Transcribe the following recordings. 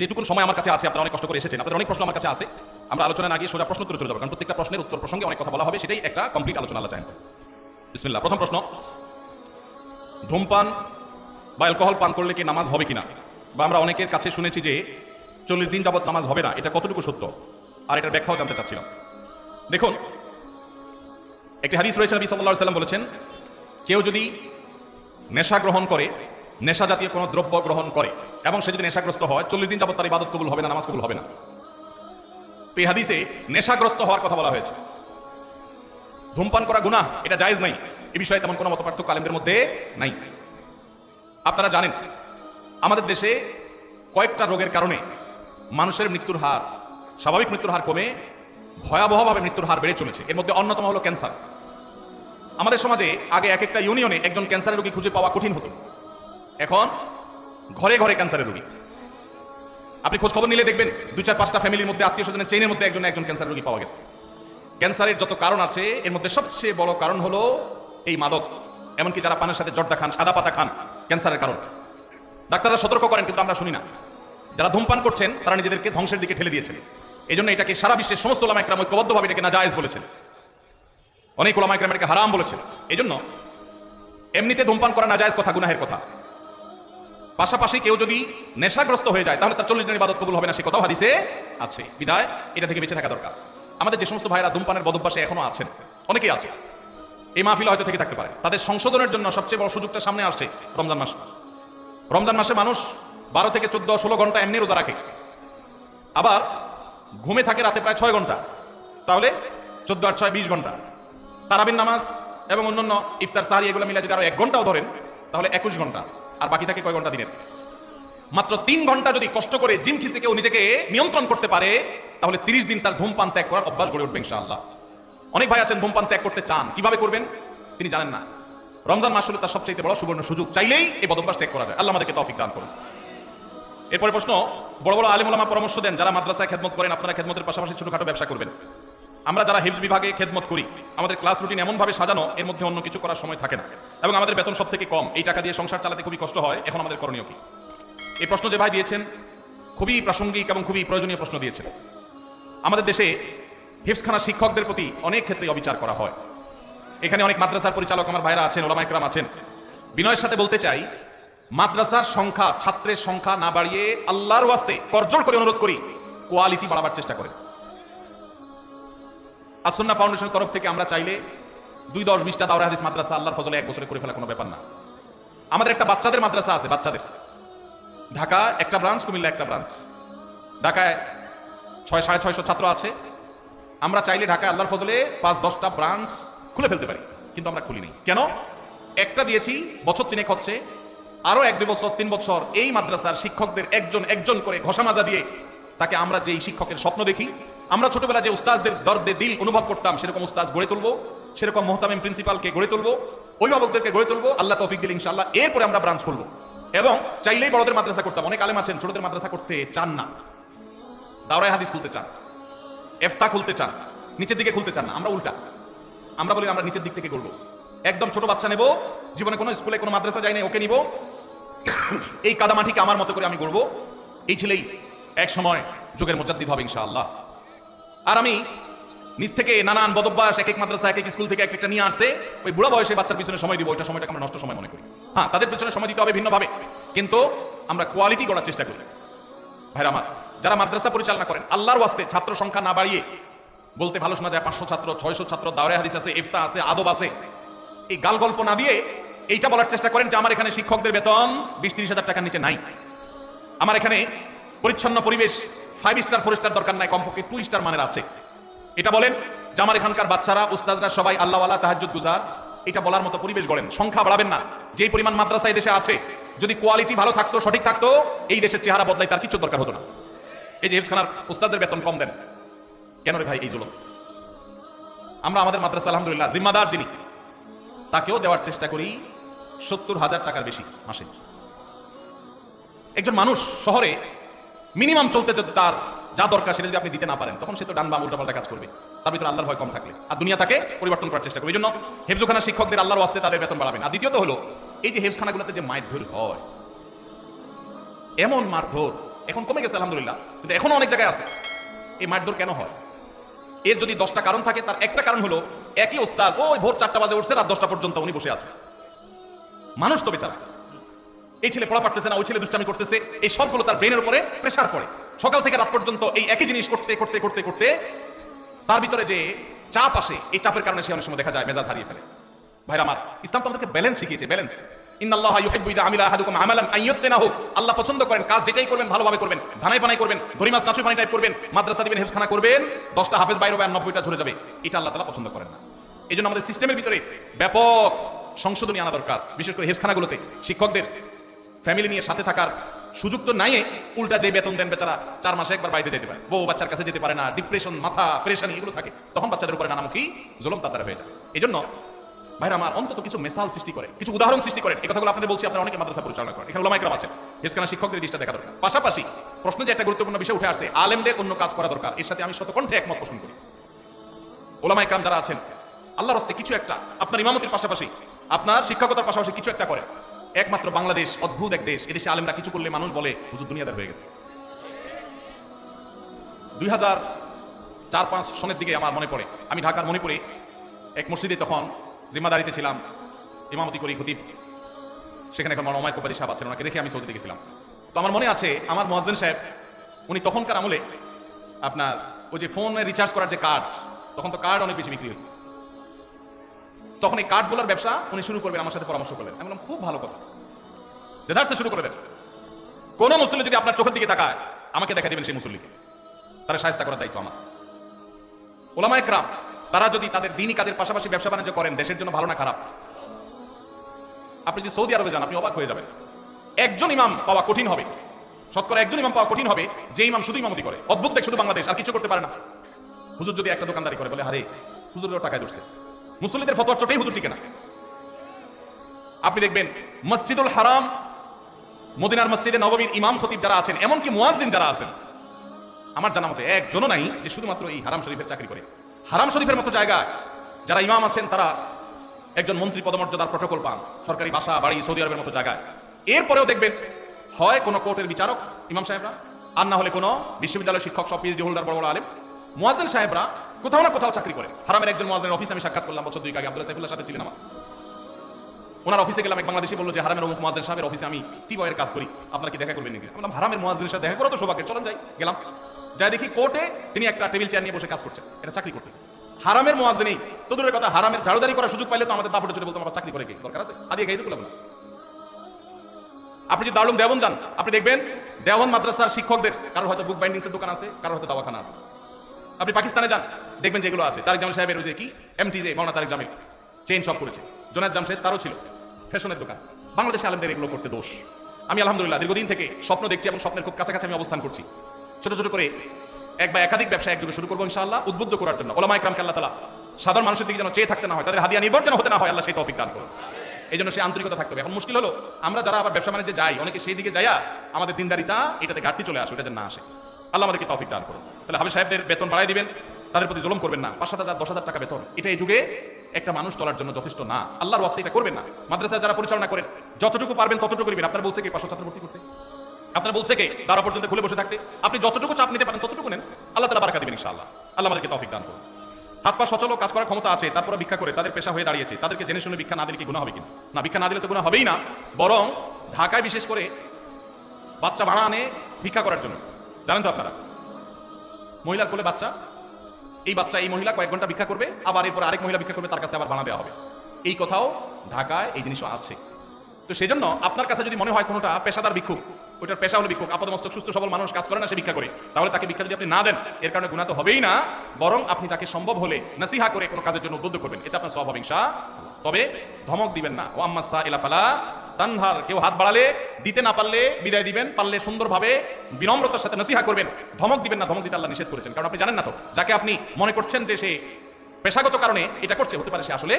যেটুকুন সময় আমার কাছে আছে, আপনারা অনেক কষ্ট করে এসেছেন, আপনাদের অনেক প্রশ্ন আমার কাছে আছে, আমরা আলোচনা না গিয়ে সোজা প্রশ্ন উত্তরে চলে যাবো, কারণ প্রত্যেকটা প্রশ্নের উত্তর প্রসঙ্গে অনেক কথা বলা হবে, সেটাই একটা কমপ্লিট আলোচনা আল্লাহ চান। বিসমিল্লাহ। প্রথম প্রশ্ন, ধূমপান বা অ্যালকোহল পান করলে কি নামাজ হবে কিনা, বা আমরা অনেকের কাছে শুনেছি যে 40 দিন যাবত নামাজ হবে না, এটা কতটুকু সত্য, আর এটার ব্যাখ্যাও জানতে চাচ্ছিলাম। দেখুন, একটি হাদিস রয়েছে, নবী সাল্লাল্লাহু আলাইহি ওয়াসাল্লাম বলেছেন, কেউ যদি নেশা গ্রহণ করে, নেশা জাতীয় কোনো দ্রব্য গ্রহণ করে এবং সে যদি নেশাগ্রস্ত হয়, 40 দিন যাবত তার ইবাদত কবুল হবে না, নামাজ কবুল হবে না। তো এই হাদিসে নেশাগ্রস্ত হওয়ার কথা বলা হয়েছে। ধূমপান করা গুনাহ, এটা জায়েজ নাই, এ বিষয়ে তেমন কোনো মতপার্থক্য আলেমদের মধ্যে নাই। আপনারা জানেন আমাদের দেশে কয়েকটা রোগের কারণে মানুষের মৃত্যুর হার, স্বাভাবিক মৃত্যুর হার কমে ভয়াবহভাবে মৃত্যুর হার বেড়ে চলেছে। এর মধ্যে অন্যতম হলো ক্যান্সার। আমাদের সমাজে আগে এক একটা ইউনিয়নে একজন ক্যান্সারের রোগী খুঁজে পাওয়া কঠিন হতো, এখন ঘরে ঘরে ক্যান্সারের রোগী। আপনি খোঁজ খবর নিলে দেখবেন 2-4-5টা ফ্যামিলির মধ্যে, আত্মীয় স্বজনের চেইনের মধ্যে একজন ক্যান্সারের রোগী পাওয়া গেছে। ক্যান্সারের যত কারণ আছে এর মধ্যে সবচেয়ে বড় কারণ হলো এই মাদক, এমনকি যারা পানের সাথে জর্দা খান, সাদা পাতা খান, ক্যান্সারের কারণ। ডাক্তাররা সতর্ক করেন কিন্তু আমরা শুনি না। যারা ধূমপান করছেন তারা নিজেদেরকে ধ্বংসের দিকে ঠেলে দিয়েছেন। এই জন্য এটাকে সারা বিশ্বের সমস্ত ওলামা ইকরাম ঐক্যবদ্ধভাবে এটাকে নাজায়েজ বলেছেন, অনেক ওলামা ইকরাম এটাকে হারাম বলেছেন। এই জন্য এমনিতে ধূমপান করা নাজায়েজ কথা, গুনাহের কথা, পাশাপাশি কেউ যদি নেশাগ্রস্ত হয়ে যায় তাহলে তার 40 দিনের ইবাদত কবুল হবে না, সে কথাও হাদিসে আছে। বিধায় এটা থেকে বেঁচে থাকা দরকার। আমাদের যে সমস্ত ভাইরা ধূমপানের বদভ্যাসে এখনো আছেন, অনেকেই আছে, এই মাহফিলে হয়তো থেকে থাকতে পারে, তাদের সংশোধনের জন্য সবচেয়ে বড় সুযোগটা সামনে আসছে রমজান মাস। রমজান মাসে মানুষ 12 থেকে 14-16 ঘন্টা এমনি রোজা রাখে, আবার ঘুমে থাকে রাতে প্রায় 6 ঘন্টা, তাহলে 14 আর 6 20 ঘন্টা। তারাবির নামাজ এবং অন্যান্য ইফতার সাহারি এগুলো মিলে যদি আরো 1 ঘন্টাও ধরেন তাহলে 21 ঘন্টা, আর বাকি থাকে কয় ঘন্টা দিনের? মাত্র 3 ঘন্টা যদি কষ্ট করে জিম খিসে কেউ নিজেকে নিয়ন্ত্রণ করতে পারে তাহলে 30 দিন তার ধূমপান ত্যাগ করার অভ্যাস গড়ে উঠবে ইনশাআল্লাহ। অনেক ভাই আছেন ধূমপান ত্যাগ করতে চান, কিভাবে করবেন তিনি জানেন না। রমজান মাস হলো তার সবচেয়ে বড় সুবর্ণ সুযোগ, চাইলেই এই বদভ্যাস ত্যাগ করা যায়। আল্লাহ আমাদেরকে তৌফিক দান করুন। এরপরে প্রশ্ন, বড় বড় আলেম ওলামা পরামর্শ দেন যারা মাদ্রাসায় খেদমত করেন আপনারা খেদমতের পাশাপাশি ছোটখাটো ব্যবসা করবেন। আমরা যারা হিফজ বিভাগে খেদমত করি আমাদের ক্লাস রুটিন এমনভাবে সাজানো এর মধ্যে অন্য কিছু করার সময় থাকে না, এবং আমাদের বেতন সব থেকে কম, এই টাকা দিয়ে সংসার চালাতে খুবই কষ্ট হয়। এখন আমাদের করণীয় কি? এই প্রশ্ন যে ভাই দিয়েছেন খুবই প্রাসঙ্গিক এবং খুবই প্রয়োজনীয় প্রশ্ন দিয়েছেন। আমাদের দেশে হিফজখানা শিক্ষকদের প্রতি অনেক ক্ষেত্রে অবিচার করা হয়। এখানে অনেক মাদ্রাসার পরিচালক আমার ভাইরা আছেন, ওলামা ইকরাম আছেন, বিনয়ের সাথে বলতে চাই, মাদ্রাসার সংখ্যা, ছাত্রের সংখ্যা না বাড়িয়ে আল্লাহর ওয়াস্তে করজোড় করে অনুরোধ করি কোয়ালিটি বাড়াবার চেষ্টা করেন। আসুন্নাহ ফাউন্ডেশনের তরফ থেকে আমরা চাইলে 2-10-20টা দাওরা হাদিস মাদ্রাসা আল্লাহর ফজলে 1 বছরে করে ফেলা কোনো ব্যাপার না। আমাদের একটা বাচ্চাদের মাদ্রাসা আছে, বাচ্চাদের, ঢাকা একটা ব্রাঞ্চ, কুমিল্লা একটা ব্রাঞ্চ। ঢাকায় 600-650 ছাত্র আছে। আমরা চাইলে ঢাকায় আল্লাহর ফজলে 5-10টা ব্রাঞ্চ খুলে ফেলতে পারি, কিন্তু আমরা খুলি নাই। কেন? একটা দিয়েছি, বছর 3 হচ্ছে, আরো 1-2 বছর 3 বছর এই মাদ্রাসার শিক্ষকদের একজন একজন করে ঘষা মাজা দিয়ে তাকে আমরা যেই শিক্ষকের স্বপ্ন দেখি, আমরা ছোটবেলা যে উস্তাজদের দর্দে দিল অনুভব করতাম, সেরকম উস্তাজ গড়ে তুলবো, সেরকম মুহতামিম প্রিন্সিপালকে গড়ে তুলবো, অভিভাবকদেরকে গড়ে তুলবো, আল্লাহ তৌফিক দিলে ইনশাআল্লাহ। এরপরে আমরা ব্রাঞ্চ খুলবো, এবং চাইলেই বড়দের মাদ্রাসা করতাম। অনেক আলেম আছেন ছোটদের মাদ্রাসা করতে চান না, দাওরায়ে হাদিস খুলতে চান, ইফতা খুলতে চান, নিচের দিকে খুলতে চান না। আমরা উল্টা, আমরা বলি আমরা নিচের দিক থেকে করবো। একদম ছোট বাচ্চা নেব, জীবনে কোনো স্কুলে কোনো মাদ্রাসা যায়নি, ওকে নিব, এই কাদামাটিকে আমার মতো করে আমি গড়বো। এই ছেলেই এক সময় যুগের মুজাদ্দিদ হবে ইনশাআল্লাহ। আর আমি নিজ থেকে নানান বদভ্যাস এক এক মাদ্রাসা এক এক স্কুল থেকে এক একটা নিয়ে আসছে, ওই বুড়া বয়সে বাচ্চার পিছনে সময় দিব, ওইটা সময়টাকে আমরা নষ্ট সময় মনে করি। হ্যাঁ, তাদের পিছনে সময় দিতে হবে ভিন্নভাবে, কিন্তু আমরা কোয়ালিটি গড়ার চেষ্টা করি। ভাইরা আমার, যারা মাদ্রাসা পরিচালনা করেন আল্লাহর ওয়াস্তে ছাত্র সংখ্যা না বাড়িয়ে, বলতে ভালো শোনা যায় 500 ছাত্র, 600 ছাত্র, দাওরায়ে হাদিস আছে, ইফতা আছে, আদব আছে, এই গাল গল্প না দিয়ে এইটা বলার চেষ্টা করেন যে আমার এখানে শিক্ষকদের বেতন 20-30 হাজার টাকার নিচে নাই, আমার এখানে পরিচ্ছন্ন পরিবেশ, 5 স্টার 4 স্টার দরকার নাই, কমপক্ষে 2 স্টার মানের আছে। এটা বলেন যে আমার এখানকার বাচ্চারা, উস্তাদরা সবাই আল্লাহওয়ালা, তাহাজ্জুদ গুজার, এটা বলার মতো পরিবেশ গড়েন। সংখ্যা বাড়াবেন না। যেই পরিমাণ মাদ্রাসা এই দেশে আছে, যদি কোয়ালিটি ভালো থাকতো, সঠিক থাকতো, এই দেশের চেহারা বদলাই তার কিছু দরকার হতো না। এই যে হিফজখানার উস্তাদদের বেতন কম দেন কেন রে ভাই? এই জন্য আমরা আমাদের মাদ্রাসা আলহামদুলিল্লাহ জিম্মাদার যিনি, তাকেও দেওয়ার চেষ্টা করি 70,000 টাকার বেশি মাসে। একজন মানুষ শহরে মিনিমাম চলতে চলতে তার যা দরকার সেটা যদি আপনি দিতে না পারেন, তখন সে তো ডান বাম উল্টাপাল্টা কাজ করবে। তার ভিতরে আল্লাহর ভয় কম থাকলে আর দুনিয়া তাকে পরিবর্তন করার চেষ্টা করবে। এই জন্য হেফজখানা শিক্ষকদের আল্লাহর ওয়াস্তে তাদের বেতন বাড়াবেন। আর দ্বিতীয়ত হলো, এই যে হেফজখানাগুলোতে যে মারধর হয়, এমন মারধর, এখন কমে গেছে আলহামদুলিল্লাহ, কিন্তু এখনো অনেক জায়গায় আছে। এই মারধর কেন হয়? এর যদি 10টা কারণ থাকে, তার একটা কারণ হলো একই ওস্তাদ ওই ভোর 4টা বাজে উঠছে, রাত 10টা পর্যন্ত উনি বসে আছে। মানুষ তো বেচারা, এই ছেলে পড়া পারতেছে না, ওই ছেলে দুষ্টামি করতেছে, এই সবগুলো তার ব্রেনের উপরে প্রেসার পড়ে। সকাল থেকে রাত পর্যন্ত এই একই জিনিস করতে করতে করতে করতে তার ভিতরে যে চাপ আসে, এই চাপের কারণে সে অনেক সময় দেখা যায় মেজাজ হারিয়ে ফেলে। ভাইরা আমার, ইসলাম তো আমাদেরকে ব্যালেন্স শিখিয়েছে, ব্যালেন্স। ইন্নাল্লাহা ইউহিব্বু ইযা আমিলা আহাদুকুম আমালান আন ইউতকিনাহু। আল্লাহ পছন্দ করেন কাজ যেটাই করবেন ভালোভাবে করবেন, ধানাই বানাই করবেন, দড়ি মাছ নাচুই পানি টাইপ করবেন, মাদ্রাসা দিবেন, হেফজখানা করবেন, 10টা হাফেজ বাইরে হবে আর 90টা ঝরে যাবে। এটা আল্লাহ তাআলা পছন্দ করেন না। এইজন্য আমাদের সিস্টেমের ভিতরে ব্যাপক সংশোধনী আনা দরকার। বিশেষ করে হেফজখানাগুলোতে শিক্ষকদের ফ্যামিলি নিয়ে সাথে থাকার সুযোগ তো নাই, উল্টা যে বেতন দেন বেচারা 4 মাসে একবার বাড়িতে যেতে পারে, বউ বাচ্চার কাছে যেতে পারে না, ডিপ্রেশন, মাথা পেরেশানি এগুলো থাকে, তখন বাচ্চাদের উপরে নানামুখী জুলুম তার দ্বারা হয়ে যায়। এই জন্য ভাইরা আমার, অন্তত কিছু মেসাল সৃষ্টি করে, কিছু উদাহরণ সৃষ্টি করেন। এই কথাগুলো আপনাদের বলছি, আপনারা অনেকে মাদ্রাসা পরিচালনা করেন, এখানে উলামা ইকরাম আছেন, হেফজখানা শিক্ষকদের দৃষ্টিটা দেখা দরকার। পাশাপাশি প্রশ্নে যে একটা গুরুত্বপূর্ণ বিষয় উঠে আসছে, আলেমদের অন্য কাজ করা দরকার, এর সাথে আমি শতকণ্ঠে একমত পোষণ করি। উলামা ইকরাম যারা আছেন, আল্লাহর রাস্তায় কিছু একটা আপনার ইমামতির পাশাপাশি, আপনার শিক্ষকতার পাশাপাশি কিছু একটা করেন। একমাত্র বাংলাদেশ অদ্ভুত এক দেশ, এদেশে আলেমরা কিছু করলে মানুষ বলে হুজুর দুনিয়াদার হয়ে গেছে। 2004-05 সনের দিকে আমার মনে পড়ে, আমি ঢাকার মণিপুরে এক মসজিদে তখন জিম্মাদারিতে ছিলাম, ইমামতি করি, খতিব। সেখানে এখন ওমায় কোপাদি সাহেব আছেন, ওনাকে রেখে আমি সৌদিতে গেছিলাম। তো আমার মনে আছে, আমার মুয়াজ্জিন সাহেব উনি তখনকার আমলে আপনার ওই যে ফোনে রিচার্জ করার যে কার্ড, তখন তো কার্ড অনেক বেশি বিক্রি হতো, তখন এই কার্ডগুলোর ব্যবসা উনি শুরু করবেন, আমার সাথে পরামর্শ করলেন। আমি বললাম খুব ভালো কথা, দেদারসে শুরু করে দেন। কোন মুসল্লি যদি আপনার চোখের দিকে তাকায়, আমাকে দেখা দিবেন সেই মুসল্লিকে, তারা শায়েস্তা করার দায়িত্ব আমার। উলামা ইকরাম তারা যদি তাদের দ্বীনি কাজের পাশাপাশি ব্যবসা বাণিজ্য করেন, দেশের জন্য ভালো না খারাপ? আপনি যদি সৌদি আরবে যান, আপনি অবাক হয়ে যাবেন। একজন ইমাম পাওয়া কঠিন হবে, শতকরা একজন ইমাম পাওয়া কঠিন হবে যে ইমাম শুধু ইমামতি করে। অদ্ভুত দেখ, শুধু বাংলাদেশ, আর কিছু করতে পারে না। হুজুর যদি একটা দোকানদারি করে, বলে হারে হুজুরের টাকায় ধরছে, মুসল্লিদের ফতোয়ার চোটেই হুজুর টিকে না। আপনি দেখবেন মসজিদুল হারাম, মদিনার মসজিদে নববীর ইমাম খতিব যারা আছেন, এমনকি মুয়াজ্জিন যারা আছেন, আমার জানা মতে একজনও নাই যে শুধুমাত্র এই হারাম শরীফের চাকরি করে। হারাম শরীফের মতো জায়গা যারা ইমাম আছেন, তারা একজন মন্ত্রী পদমর্যাদার প্রটোকল পান, সরকারি বাসা বাড়ি, সৌদি আরবের মতো জায়গায়। এরপরেও দেখবেন হয় কোনো কোর্টের বিচারক ইমাম সাহেবরা, আর না হলে কোনো বিশ্ববিদ্যালয়ের শিক্ষক, সব পিএইচডি হোল্ডার, বড় বড় আলেম। মুয়াজ্জিন সাহেবরা কোথাও না কোথাও চাকরি করে। হারামের একজন মুয়াজ্জিনের অফিসে আমি সাক্ষাৎ করলাম বছর 2 আগে, আব্দুল্লাহ সাইফুল্লাহর সাথে ছিলেন আমার। ওনার অফিসে গেলাম, এক বাংলাদেশি বললো যে হারামের অমুক মুয়াজ্জিন সাহেবের অফিসে আমি টি বয়ের কাজ করি, আপনারা কি দেখা করবেন নাকি? বললাম হারামের মুয়াজ্জিনের সাথে দেখা করো তো সৌভাগ্য, চলেন যাই। গেলাম, যাই দেখি কোর্টে তিনি একটা টেবিল চেয়ার নিয়ে বসে কাজ করছেন, এটা চাকরি করতেছে। হারামের মুয়াজ্জিনই তো দূরের কথা, হারামের ঝাড়ুদারি করার সুযোগ পাইলে তো আমাদের দাপটে চলে বলতাম, আমার চাকরি করে কি দরকার আছে, আদিয়ে খাই তো করলাম না। আপনি যদি দারুল দেওবন্দ যান, আপনি দেখবেন দেওবন্দ মাদ্রাসার শিক্ষকদের কারোর হয়তো বুক বাইন্ডিংসের দোকান আছে, কারোর হয়তো দাওয়াখানা আছে। আপনি পাকিস্তানে যান, দেখবেন যেগুলো আছে, তারেক জামিল সাহেবের ওই যে কি এমটিজে, মাওলানা তারেক জামিল চেইন শপ করেছে, জোনায়েদ জামশেদ তারও ছিল ফ্যাশনের দোকান। বাংলাদেশে আলেমদের এগুলো করতে দোষ। আমি আলহামদুলিল্লাহ দীর্ঘদিন থেকে স্বপ্ন দেখছি এবং স্বপ্নের খুব কাছাকাছি আমি অবস্থান করছি। ছোট ছোট করে এক বা একাধিক ব্যবসা একযোগে শুরু করবো ইনশাআল্লাহ, উদ্বুদ্ধ করার জন্য। উলামা ইকরামকে আল্লাহ তাআলা সাধারণ মানুষের দিকে যেন চেয়ে থাকতে না হয়, তাদের হাদিয়া নির্ভর যেন হতে না হয়, আল্লাহ সেই তৌফিক দান করুন। এই জন্য সে আন্তরিকতা থাকতে হবে। এখন মুশকিল হলো, আমরা যারা আবার ব্যবসা বাণিজ্যে যাই, অনেকে সেই দিকে যাইয়া আমাদের দিনদারিতা এটাতে ঘাটতি চলে আসে, এটা যেন না আসে। আল্লাহ আমাদেরকে তৌফিক দান করুন। তাহলে হাফেজ সাহেবদের বেতন বাড়াই দিবেন, তাদের প্রতি জুলুম করবেন না। 5,000 10,000 টাকা বেতন, এটা এই যুগে একটা মানুষ চলার জন্য যথেষ্ট না। আল্লাহর ওয়াস্তে এটা করবেন না। মাদ্রাসায় যারা পরিচালনা করেন, যতটুকু পারবেন ততটুকু করবেন। আপনার বলছে কি 500 ছাত্র ভর্তি করতে? আপনার বলছে কে তারা পর্যন্ত খুলে বসে থাকতে? আপনি যতটুকু চাপ নিতে পারেন ততটুকু নেন, আল্লাহ তাআলা বারাকা দিবেন ইনশাআল্লাহ। আল্লাহ আমাদেরকে তৌফিক দান করুন। হাত পা সচল কাজ করার ক্ষমতা আছে, তারপরে ভিক্ষা করে তাদের পেশা হয়ে দাঁড়িয়েছে, তাদেরকে জেনে শুনে ভিক্ষা না দিলে কি গুনাহ হবে কিনা? না, ভিক্ষা না দিলে তো গুনাহ হবেই না, বরং ঢাকায় বিশেষ করে বাচ্চা ভাড়া আনে ভিক্ষা করার জন্য। জানেন তো আপনারা, মহিলার কোলে বাচ্চা, এই বাচ্চা এই মহিলা কয়েক ঘন্টা ভিক্ষা করবে, আবার এরপর আরেক মহিলা ভিক্ষা করবে, তার কাছে আবার ভাড়া দেওয়া হবে। এই কথাও ঢাকায় এই জিনিসও আছে। তো সেজন্য আপনার কাছে যদি মনে হয় কোনোটা পেশাদার ভিক্ষুক, ওইটার পেশা হলো ভিক্ষুক, আপাতমস্তক সুস্থ সবল মানুষ কাজ করে না, সে ভিক্ষা করে, তাহলে তাকে ভিক্ষা যদি আপনি না দেন, এর কারণে গুনাহ তো হবেই না, বরং আপনি তাকে সম্ভব হলে নসিহা করে কোনো কাজের জন্য উদ্বুদ্ধ করবেন, এটা আপনার সওয়াব হবে ইনশাআল্লাহ। তবে ধমক দিবেন না। ওয়া আম্মা সাইলা ফালা তানহার, কেউ হাত বাড়ালে দিতে না পারলে বিদায় দিবেন, পারলে সুন্দরভাবে বিনম্রতার সাথে নসিহা করবেন, ধমক দিবেন না। ধমক দিতে আল্লাহ নিষেধ করেছেন, কারণ আপনি জানেন না তো যাকে আপনি মনে করছেন যে সে পেশাগত কারণে এটা করছে, হতে পারে সে আসলে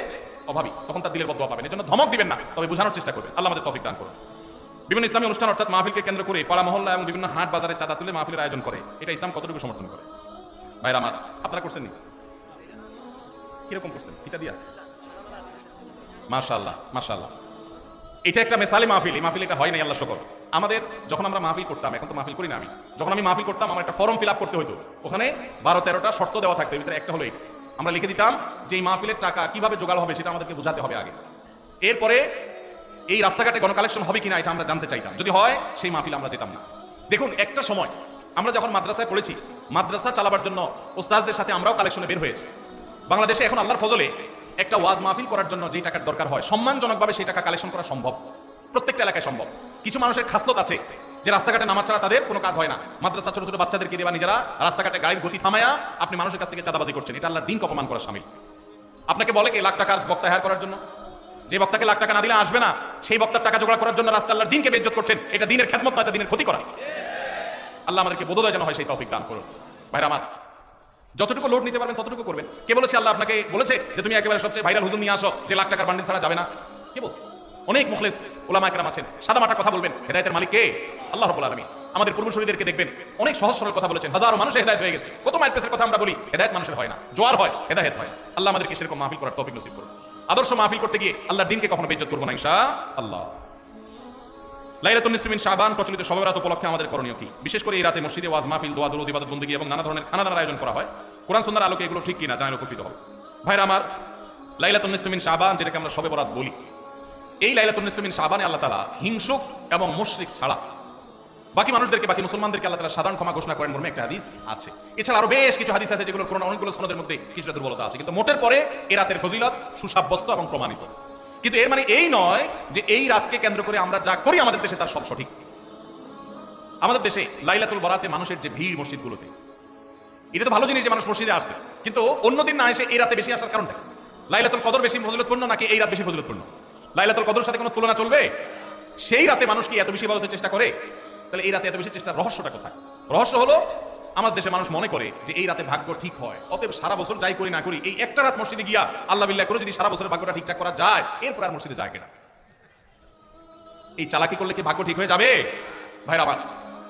অভাবী, তখন তার দিলের বদদোয়া পাবেন। এজন্য ধমক দিবেন না, তবে বোঝানোর চেষ্টা করবেন। আল্লাহ আমাদের তৌফিক দান করুন। বিভিন্ন ইসলামী অনুষ্ঠান অর্থাৎ মাহফিলকে কেন্দ্র করে পাড়া মহল্লা এবং বিভিন্ন হাট বাজারে চাঁদা তুলে মাহফিলের আয়োজন করে, এটা ইসলাম কতটুকু সমর্থন করে? ভাইরা আমার, আপনারা করছেন নি? কিরকম করছেন? ফিতা দিয়া? মাশাআল্লাহ মাশাআল্লাহ। এটা একটা মেসালি মাহফিল, এই মাহফিল এটা হয় নাই, আল্লাহ শুকর। আমাদের যখন আমরা মাহফিল করতাম, এখন তো মাহফিল করি না আমি, যখন আমি মাহফিল করতাম আমার একটা ফর্ম ফিল আপ করতে হতো। ওখানে 12-13টা শর্ত দেওয়া থাকতো, ভিতরে একটা হলো এইটা। আমরা লিখে দিতাম যে এই মাহফিলের টাকা কিভাবে জোগাড় হবে সেটা আমাদেরকে বোঝাতে হবে আগে। এরপরে এই রাস্তাঘাটে গণকালেকশন হবে কিনা এটা আমরা জানতে চাইতাম, যদি হয় সেই মাহফিল আমরা যেতাম না। দেখুন একটা সময় আমরা যখন মাদ্রাসায় পড়েছি, মাদ্রাসা চালাবার জন্য ওস্তাদদের সাথে আমরাও কালেকশনে বের হয়েছি। বাংলাদেশে এখন আল্লাহর ফজলে একটা ওয়াজ মাহফিল করার জন্য যে টাকার দরকার হয় সম্মানজনকভাবে সেই টাকা কালেকশন করা সম্ভব, প্রত্যেকটা এলাকায় সম্ভব। কিছু মানুষের খাসলত আছে যে রাস্তাঘাটে নামাজ ছাড়া তাদের কোনো কাজ হয় না। মাদ্রাসা ছোট ছোট বাচ্চাদেরকে দেবা নিজেরা রাস্তাঘাটে গাড়ির গতি থামায়া আপনি মানুষের কাছ থেকে চাঁদাবাজি করছেন, এটা আল্লাহর দিনকে অপমান করা শামিল। আপনাকে বলে কি লাখ টাকার বক্তা হায়ার করার জন্য, যে বক্তাকে লাখ টাকা না দিলে আসবে না, সেই বক্তার টাকা জোগাড় করার জন্য রাস্তা আল্লাহর দিনকে বেইজ্জত করছেন, এটা দিনের খেদমত না, এটা দিনের ক্ষতি করা। আল্লাহ আমাদেরকে বোধোদয় যেন হয় সেই তৌফিক দান করুন। ভাইরা আমার, যতটুকু লোড নিতে পারবেন ততটুকু করবেন। কে বলেছে আল্লাহ আপনাকে বলেছে যে তুমি একেবারে সবচেয়ে ভাইরাল হুজুর নিয়ে আসো যে লাখ টাকার বান্ডিল ছাড়া যাবে না? কে বলছে? অনেক মুখলেস উলামা একরাম আছেন, সাদা মাটা কথা বলবেন। হেদায়েতের মালিক কে? আল্লাহ রাব্বুল আলামিন। আমাদের পূর্বসূরীদেরকে দেখবেন অনেক সহজ সরল কথা বলেছেন, হাজারো মানুষের হেদায়েত হয়ে গেছে। কত মাইল পেসের কথা আমরা বলি, হেদায়েত মানুষের হয় না, জোয়ার হয়, হেদায়েত হয়। আল্লাহ আমাদেরকে সেরকম মাহফিল করার তৌফিক নসিব করুন। আদর্শ মাহফিল করতে গিয়ে আল্লাহর দিনকে কখনো বেইজ্জত করব না ইনশাআল্লাহ। লাইলাতুন নিসফি মিন শাবান প্রচলিত শবে বরাত উপলক্ষে আমাদের করণীয় কি? বিশেষ করে এই রাতে মসজিদে ওয়াজ মাহফিল, দোয়া দুরূদ, ইবাদত বন্দেগী এবং নানা ধরনের খানাদানার আয়োজন করা হয়। কোরআন সুন্নাহর আলোকে এগুলো ঠিক কিনা জানার উপকৃত হবে। ভাইরা আমার, লাইলাতুন নিসফি মিন শাবান যেটাকে আমরা শবে বরাত বলি, এই লাইলাতুন নিসফি মিন শাবানে আল্লাহ তাআলা হিংসুক এবং মুশরিক ছাড়া বাকি মানুষদেরকে, বাকি মুসলমানদেরকে আল্লাহ তাআলা সাধারণ ক্ষমা ঘোষণা করেন মর্মে একটা হাদিস আছে। এছাড়া আরো বেশ কিছু হাদিস আছে যেগুলো কোরআন অনেকগুলো সনদের মধ্যে কিছুটা দুর্বলতা আছে, কিন্তু মোটের পরে এই রাতের ফজিলত সুসাব্যস্ত এবং প্রমাণিত। কিন্তু এর মানে এই নয় যে এই রাতকে কেন্দ্র করে আমরা যা করি আমাদের দেশে তার সব সঠিক। আমাদের দেশে লাইলাতুল বরাতে মানুষের যে ভিড় মসজিদগুলোতে, এটা তো ভালো জিনিস যে মানুষ মসজিদে আসছে, কিন্তু অন্যদিন না এসে এই রাতে বেশি আসার কারণটা? লাইলাতুল কদর বেশি ফজিলতপূর্ণ নাকি এই রাত বেশি ফজিলতপূর্ণ? লাইলাতুল কদরের সাথে কোনো তুলনা চলবে? সেই রাতে মানুষ কি এত বেশি ইবাদতের চেষ্টা করে? তাহলে এই রাতে এত বেশি চেষ্টার রহস্যটা কোথায়? রহস্য হলো আমাদের দেশে মানুষ মনে করে যে এই রাতে ভাগ্য ঠিক হয়, অতএব সারা বছর যাই করি না করি এই একটা রাত মসজিদে গিয়া আল্লাহ বিল্লাহ করে যদি সারা বছরের ভাগ্যটা ঠিকঠাক করা যায়, এরপর আর মসজিদে যায় কিনা। এই চালাকি করলে কি ভাগ্য ঠিক হয়ে যাবে? ভাইরা আমার,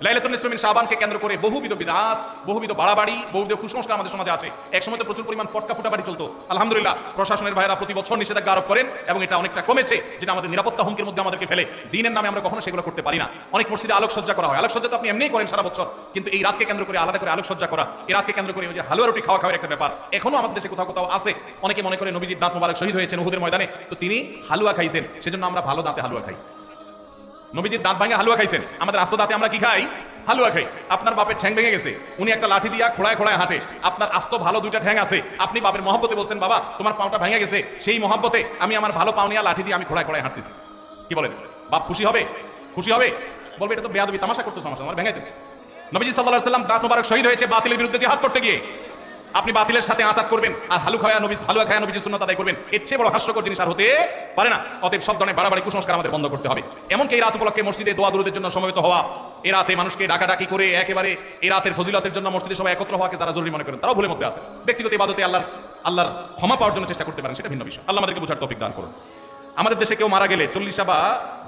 লাইলাতুন নিসফি মিন শাবানকে কেন্দ্র করে বহুবিধ বিদআত, বহুবিধ বাড়াবাড়ি, বহুবিধ কুসংস্কার আমাদের সমাজে আছে। এক সময় তো প্রচুর পরিমাণ পটকা ফুটাবাড়ি চলতো। আলহামদুলিল্লাহ প্রশাসনের ভাইরা প্রতি বছর নিষেধাজ্ঞা আরোপ করেন এবং এটা অনেকটা কমেছে, যেটা আমাদের নিরাপত্তা হুমকির মধ্যে আমাদেরকে ফেলে। দিনের নামে আমরা কখনো সেগুলো করতে পারি না। অনেক মসজিদে আলোকসজ্জা করা হয়, আলোকসজ্জা তো আপনি এমনিই করেন সারা বছর, কিন্তু এই রাতকে কেন্দ্র করে আলাদা করে আলোকসজ্জা করা, এই রাতকে কেন্দ্র করে ওই যে হালুয়া রুটি খাওয়ার একটা ব্যাপার এখনো আমাদের দেশে কোথাও কোথাও আছে। অনেকে মনে করে নবীজির দাঁত মোবারক শহীদ হয়েছেন উহুদের ময়দানে, তো তিনি হালুয়া খাইছেন, সেজন্য আমরা ভালো দাঁতে হালুয়া খাই। নবীজির দাঁত ভাঙে হালুয়া খাইছেন, আমাদের আস্ত দাঁতে আমরা কি খাই? হালুয়া খাই। আপনার বাপের ঠ্যাং ভেঙে গেছে, উনি একটা লাঠি দিয়া খোড়ায় খোড়ায় হাঁটে, আপনার আস্ত ভালো দুইটা ঠ্যাং আছে, আপনি বাপের মহব্বতে বলছেন বাবা তোমার পাওটা ভেঙে গেছে, সেই মহব্বতে আমি আমার ভালো পাও নিয়ে লাঠি দিয়ে আমি খোড়ায় খোড়ায় হাঁটতেছি। কি বলেন? বাপ খুশি হবে? খুশি হবে? বলবে এটা তো বেয়াদবি, তামাশা করতেছ আমার, আমার ভেঙাইতেছে। নবীজি সাল্লাল্লাহু আলাইহি ওয়াসাল্লাম দাঁত মোবারক শহীদ হয়েছে বাতিলের বিরুদ্ধে জিহাদ করতে গিয়ে, আপনি বাতিলের সাথে আতাত করবেন আর হালুয়া খায়া নবীজির সুন্নাত আদায় করবেন, এর চেয়ে বড় হাস্যকর জিনিস আর হতে পারে না। অতএব সব ধরনের বাড়াবাড়ি কুসংস্কার আমাদের বন্ধ করতে হবে। এমনকি এই রাত উপলক্ষে মসজিদে দোয়া দুরূদের জন্য সমবেত হওয়া, এই রাতে মানুষকে ডাকাডাকি করে একেবারে এই রাতের ফজিলতের জন্য মসজিদে সবাই একত্র হওয়াকে যারা জরুরি মনে করেন তারাও ভুলের মধ্যে আছে। ব্যক্তিগত ইবাদতে আল্লাহর ক্ষমা পাওয়ার জন্য চেষ্টা করতে পারেন, সেটা ভিন্ন বিষয়। আল্লাহ আমাদেরকে বোঝার তৌফিক দান করুন। আমাদের দেশে কেউ মারা গেলে 40 বা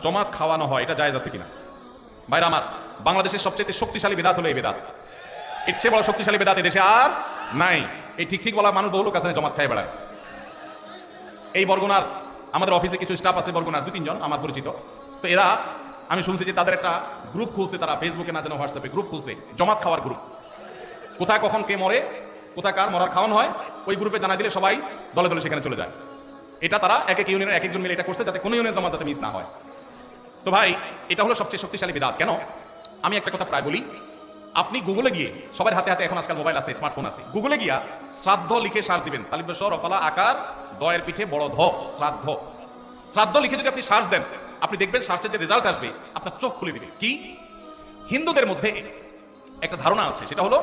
জমাত খাওয়ানো হয়, এটা জায়েজ আছে কিনা? ভাইরা আমার, বাংলাদেশের সবচেয়ে শক্তিশালী বিদাত হলো এই বিদাত। এর চেয়ে বড় শক্তিশালী বিদাত এই দেশে আর নাই। এই ঠিক বলা মানুষ বহু লোক আছে জমাত খায় বেড়ায়। এই বরগুনার আমাদের অফিসে কিছু স্টাফ আছে, বরগুনার 2-3 জন আমার পরিচিত, তো এরা আমি শুনছি যে তাদের একটা গ্রুপ খুলছে, তারা ফেসবুকে না যেন হোয়াটসঅ্যাপে গ্রুপ খুলছে, জমাত খাওয়ার গ্রুপ। কোথায় কখন কে মরে, কোথায় কার মরার খাওয়ানো হয়, ওই গ্রুপে জানা দিলে সবাই দলে দলে সেখানে চলে যায়। এটা তারা এক এক ইউনিয়নের এক একজন মিলে এটা করছে যাতে কোনো ইউনিয়নের জমাত যাতে মিস না হয়। তো ভাই, এটা হলো সবচেয়ে শক্তিশালী বিদাত। কেন? আমি একটা কথা প্রায় বলি, আপনি গুগলে গিয়ে, সবার হাতে হাতে এখন আজকাল মোবাইল আছে, স্মার্টফোন আছে, গুগলে গিয়া শ্রাদ্ধ লিখে সার্চ দিবেন, তালিবেশ রফালা আকার দয়ের পিঠে বড় ধ শ্রাদ্ধ, শ্রাদ্ধ লিখে যদি আপনি সার্চ দেন, আপনি দেখবেন সার্চের যে রেজাল্ট আসবে আপনার চোখ খুলে দিবে। কি? হিন্দুদের মধ্যে একটা ধারণা আছে, সেটা হলো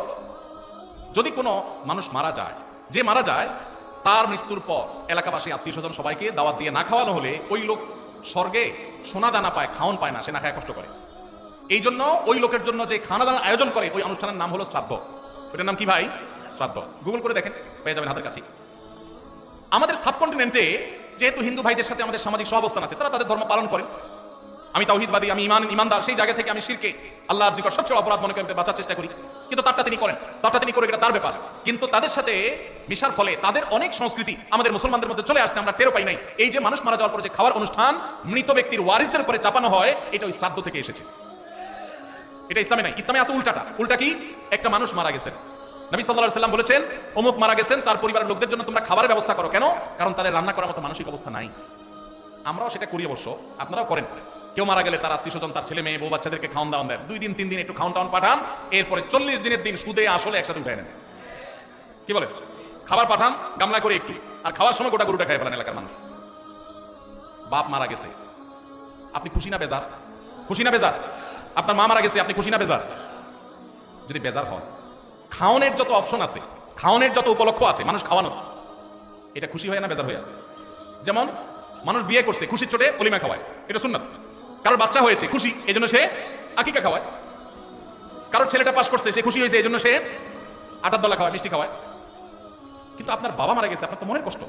যদি কোনো মানুষ মারা যায়, যে মারা যায় তার মৃত্যুর পর এলাকাবাসী আত্মীয় স্বজন সবাইকে দাওয়াত দিয়ে না খাওয়ানো হলে ওই লোক স্বর্গে সোনা দানা পায়, খাওয়ান পায় না, সে না খায় কষ্ট করে। এই জন্য ওই লোকের জন্য যে খানা দানার আয়োজন করে ওই অনুষ্ঠানের নাম হলো শ্রাদ্ধ। ওইটার নাম কি ভাই? শ্রাদ্ধ। গুগল করে দেখেন, পেয়ে যাবেন হাতের কাছে। আমাদের সাবকন্টিনেন্টে যেহেতু হিন্দু ভাইদের সাথে আমাদের সামাজিক সহাবস্থান আছে, তারা তাদের ধর্ম পালন করেন। আমি তাওহীদবাদী, আমি ইমানদার, সেই জায়গা থেকে আমি শিরকে আল্লাহর নিকট সবচেয়ে অপরাধ মনে করে বাঁচার চেষ্টা করি, কিন্তু তারটা তিনি করেন, তারটা তিনি করে, এটা তার ব্যাপার। কিন্তু তাদের সাথে মিশার ফলে তাদের অনেক সংস্কৃতি আমাদের মুসলমানদের মধ্যে চলে আসছে, আমরা টেরও পাই নাই। এই যে মানুষ মারা যাওয়ার পরে যে খাওয়ার অনুষ্ঠান মৃত ব্যক্তির ওয়ারিসদের উপরে চাপানো হয়, এটা ওই শ্রাদ্ধ থেকে এসেছে। এটা ইসলামে নাই। ইসলামে আছে উল্টাটা। উল্টা কি? একটা মানুষ মারা গেছেন, নবী সাল্লাল্লাহু আলাইহি সাল্লাম বলেছেন অমুক মারা গেছেন, তার পরিবারের লোকদের জন্য তোমরা খাবারের ব্যবস্থা করো। কেন? কারণ তাদের রান্না করার মতো মানসিক অবস্থা নাই। আমরাও সেটা করি, অবশ্য আপনারাও করেন। কেউ মারা গেলে তার আত্মীয় স্বজন, তার ছেলে মেয়ে, বউ বাচ্চাদেরকে খাওয়ান দাওয়ান দেন, 2 দিন 3 দিন একটু খাওয়ান টাউন পাঠান, এরপরে 40 দিনের দিন সুদে আসলে একসাথে উঠায় নেন। কি বলেন? খাবার পাঠান গামলা করে একটু, আর খাওয়ার সময় গোটা গরুটা খাই ফেলেন এলাকার মানুষ। বাপ মারা গেছে, আপনি খুশি না বেজার? খুশি না বেজার? আপনার মা মারা গেছে, আপনি খুশি না বেজার? যদি বেজার হন, খাওয়ানোর যত অপশন আছে, খাওয়ানোর যত উপলক্ষ আছে, মানুষ খাওয়ানো, এটা খুশি হয় না বেজার হইয়া? যেমন মানুষ বিয়ে করছে, খুশির চোটে অলিমা খাওয়ায়, এটা সুন্নাত। কারোর বাচ্চা হয়েছে, খুশি, এই জন্য সে আকিকা খাওয়ায়। কারোর ছেলেটা পাস করছে, সে খুশি হয়েছে, এই জন্য সে আটার দলা খাওয়ায়, মিষ্টি খাওয়ায়। কিন্তু আপনার বাবা মারা গেছে, আপনার তো মনের কষ্ট।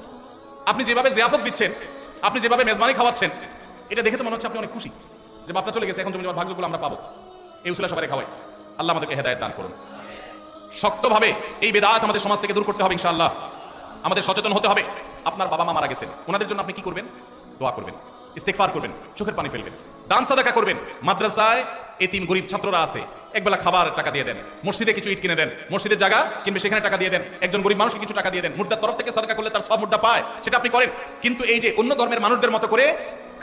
আপনি যেভাবে জিয়াফত দিচ্ছেন, আপনি যেভাবে মেজবানি খাওয়াচ্ছেন, এটা দেখে তো মনে হচ্ছে আপনি অনেক খুশি যে বাপটা চলে গেছে, এখন জমি জমার ভাগ্যগুলো আমরা পাবো। এই উসুলা সবাই খাওয়াই। আল্লাহ আমাদেরকে হেদায়েত দান করুন। শক্তভাবে এই বেদাত আমাদের সমাজ থেকে দূর করতে হবে ইনশাআল্লাহ। আমাদের সচেতন হতে হবে। আপনার বাবা মা মারা গেছেন, ওনাদের জন্য আপনি কি করবেন? দোয়া করবেন, ইস্তেগফার করবেন, চোখের পানি ফেলবেন, দান সাদাকা করবেন। মাদ্রাসায় এতিম গরিব ছাত্ররা আছে, একবেলা খাবার টাকা দিয়ে দেন। মসজিদে কিছু ইট কিনে দেন, মসজিদের জায়গা কিনবে, সেখানে টাকা দিয়ে দেন। একজন গরিব মানুষকে কিছু টাকা দিয়ে দেন। মুর্দার তরফ থেকে সাদাকা করলে তার সব মুর্দা পায়, সেটা আপনি করেন। কিন্তু এই যে অন্য ধর্মের মানুষদের মতো করে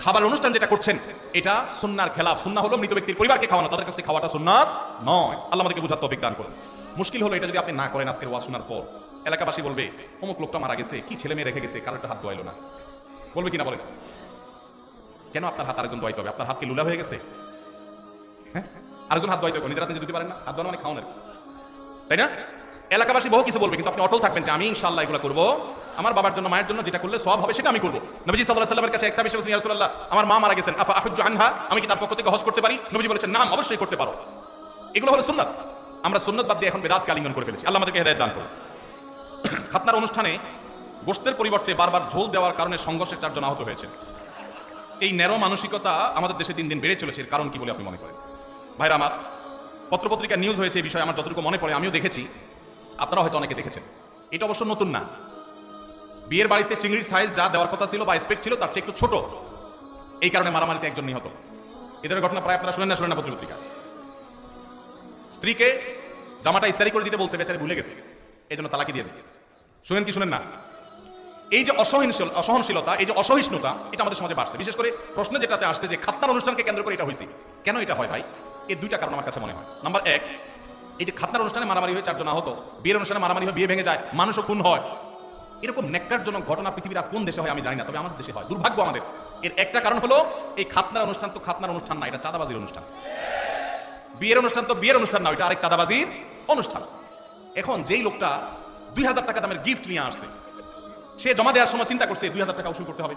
খাবার অনুষ্ঠান যেটা করছেন, এটা সুন্নাহর খেলাফ। সুন্নাহ হলো মৃত ব্যক্তির পরিবারকে খাওয়ানো, তাদের কাছ থেকে খাওয়াটা সুন্নাত নয়। আল্লাহ আমাদেরকে বুঝার তৌফিক দান করুন। মুশকিল হলো এটা যদি আপনি না করেন, আজকের ওয়াজ শোনার পর এলাকাবাসী বলবে অমুক লোকটা মারা গেছে, কি ছেলে মেয়ে রেখে গেছে, কারো একটা হাত দোয়াইলো না। বলবে কিনা বলেন? কেন আপনার হাত আরেকজন দোয়াইতে হবে? আপনার হাত কি লুলা হয়ে গেছে? হ্যাঁ, আরেকজন হাত দোয়াইতে হবে, নিজের হাতে যদি পারেন না। হাত দোয়ানো মানে খাওয়ানোর, তাই না? এলাকাবাসী বহু কিছু বলবে, কিন্তু আপনি অটল থাকবেন যে আমি ইনশাআল্লাহ এগুলো করবো, আমার বাবার জন্য মায়ের জন্য যেটা করলে সওয়াব হবে সেটা আমি করবো। নবীজি সাল্লাল্লাহু আলাইহি ওয়াসাল্লামের কাছে এক সাহাবী এসে বললেন, ইয়া রাসূলুল্লাহ, আমার মা মারা গেছেন, আফা আহুজ্জু আনহা, আমি কি তার পক্ষ থেকে হজ করতে পারি? নবীজি বলেছেন, নাম, অবশ্যই করতে পারো। এগুলো হলো সুন্নাত। আমরা সুন্নাত বাদ দিয়ে এখন বেদাতকে আলিঙ্গন করে ফেলেছি। আল্লাহ আমাদেরকে হেদায়েত দান করুন। খাতনার অনুষ্ঠানে গোশতের পরিবর্তে বারবার ঝোল দেওয়ার কারণে সংঘর্ষের 4 জন আহত হয়েছে। এই ন্যারো মানসিকতা আমাদের দেশে দিন দিন বেড়ে চলেছে। এর কারণ কি বলে আপনি মনে করেন? ভাইরা আমার, পত্রপত্রিকা নিউজ হয়েছে এই বিষয়ে, আমার যতটুকু মনে পড়ে আমিও দেখেছি, আপনারা হয়তো অনেকে দেখেছেন। এটা অবশ্য নতুন না। বিয়ের বাড়িতে চিংড়ির সাইজ যা দেওয়ার কথা ছিল বা এক্সপেক্ট ছিল তার চেয়ে একটু ছোট, এই কারণে মারামারিতে একজন নিহত। এদের ঘটনা প্রায় আপনারা শুনেন না পত্রপত্রিকা। স্ত্রীকে জামাটা ইস্তারি করে দিতে বলছে, বেচারি ভুলে গেছে, এই জন্য তালাকি দিয়ে দিচ্ছে। শুনেন কি শুনেন না? এই যে অসহনশীলতা, এই যে অসহিষ্ণুতা, এটা আমাদের সমাজে বাড়ছে। বিশেষ করে প্রশ্ন যেটাতে আসছে যে খাতনার অনুষ্ঠানকে কেন্দ্র করে এটা হয়েছে, কেন এটা হয় ভাই? এই 2টা কারণ আমার কাছে মনে হয়। নাম্বার 1, এই যে খাতনার অনুষ্ঠানে মারামারি হয়ে 4 জন আহত, বিয়ের অনুষ্ঠানে মারামারি হয়ে বিয়ে ভেঙে যায়, মানুষও খুন হয়, এরকম নেককারজনক ঘটনা পৃথিবীর আর কোন দেশে হয় আমি জানি না, তবে আমাদের দেশে হয়। দুর্ভাগ্য আমাদের। এর একটা কারণ হলো এই খাতনার অনুষ্ঠান তো খাতনার অনুষ্ঠান না, এটা চাঁদাবাজির অনুষ্ঠান। বিয়ের অনুষ্ঠান তো বিয়ের অনুষ্ঠান না, এটা আরেক চাঁদাবাজির অনুষ্ঠান। এখন যেই লোকটা 2000 টাকা দামের গিফট নিয়ে আসছে, সে জমা দেওয়ার সময় চিন্তা করছে 2000 টাকা উসুল করতে হবে।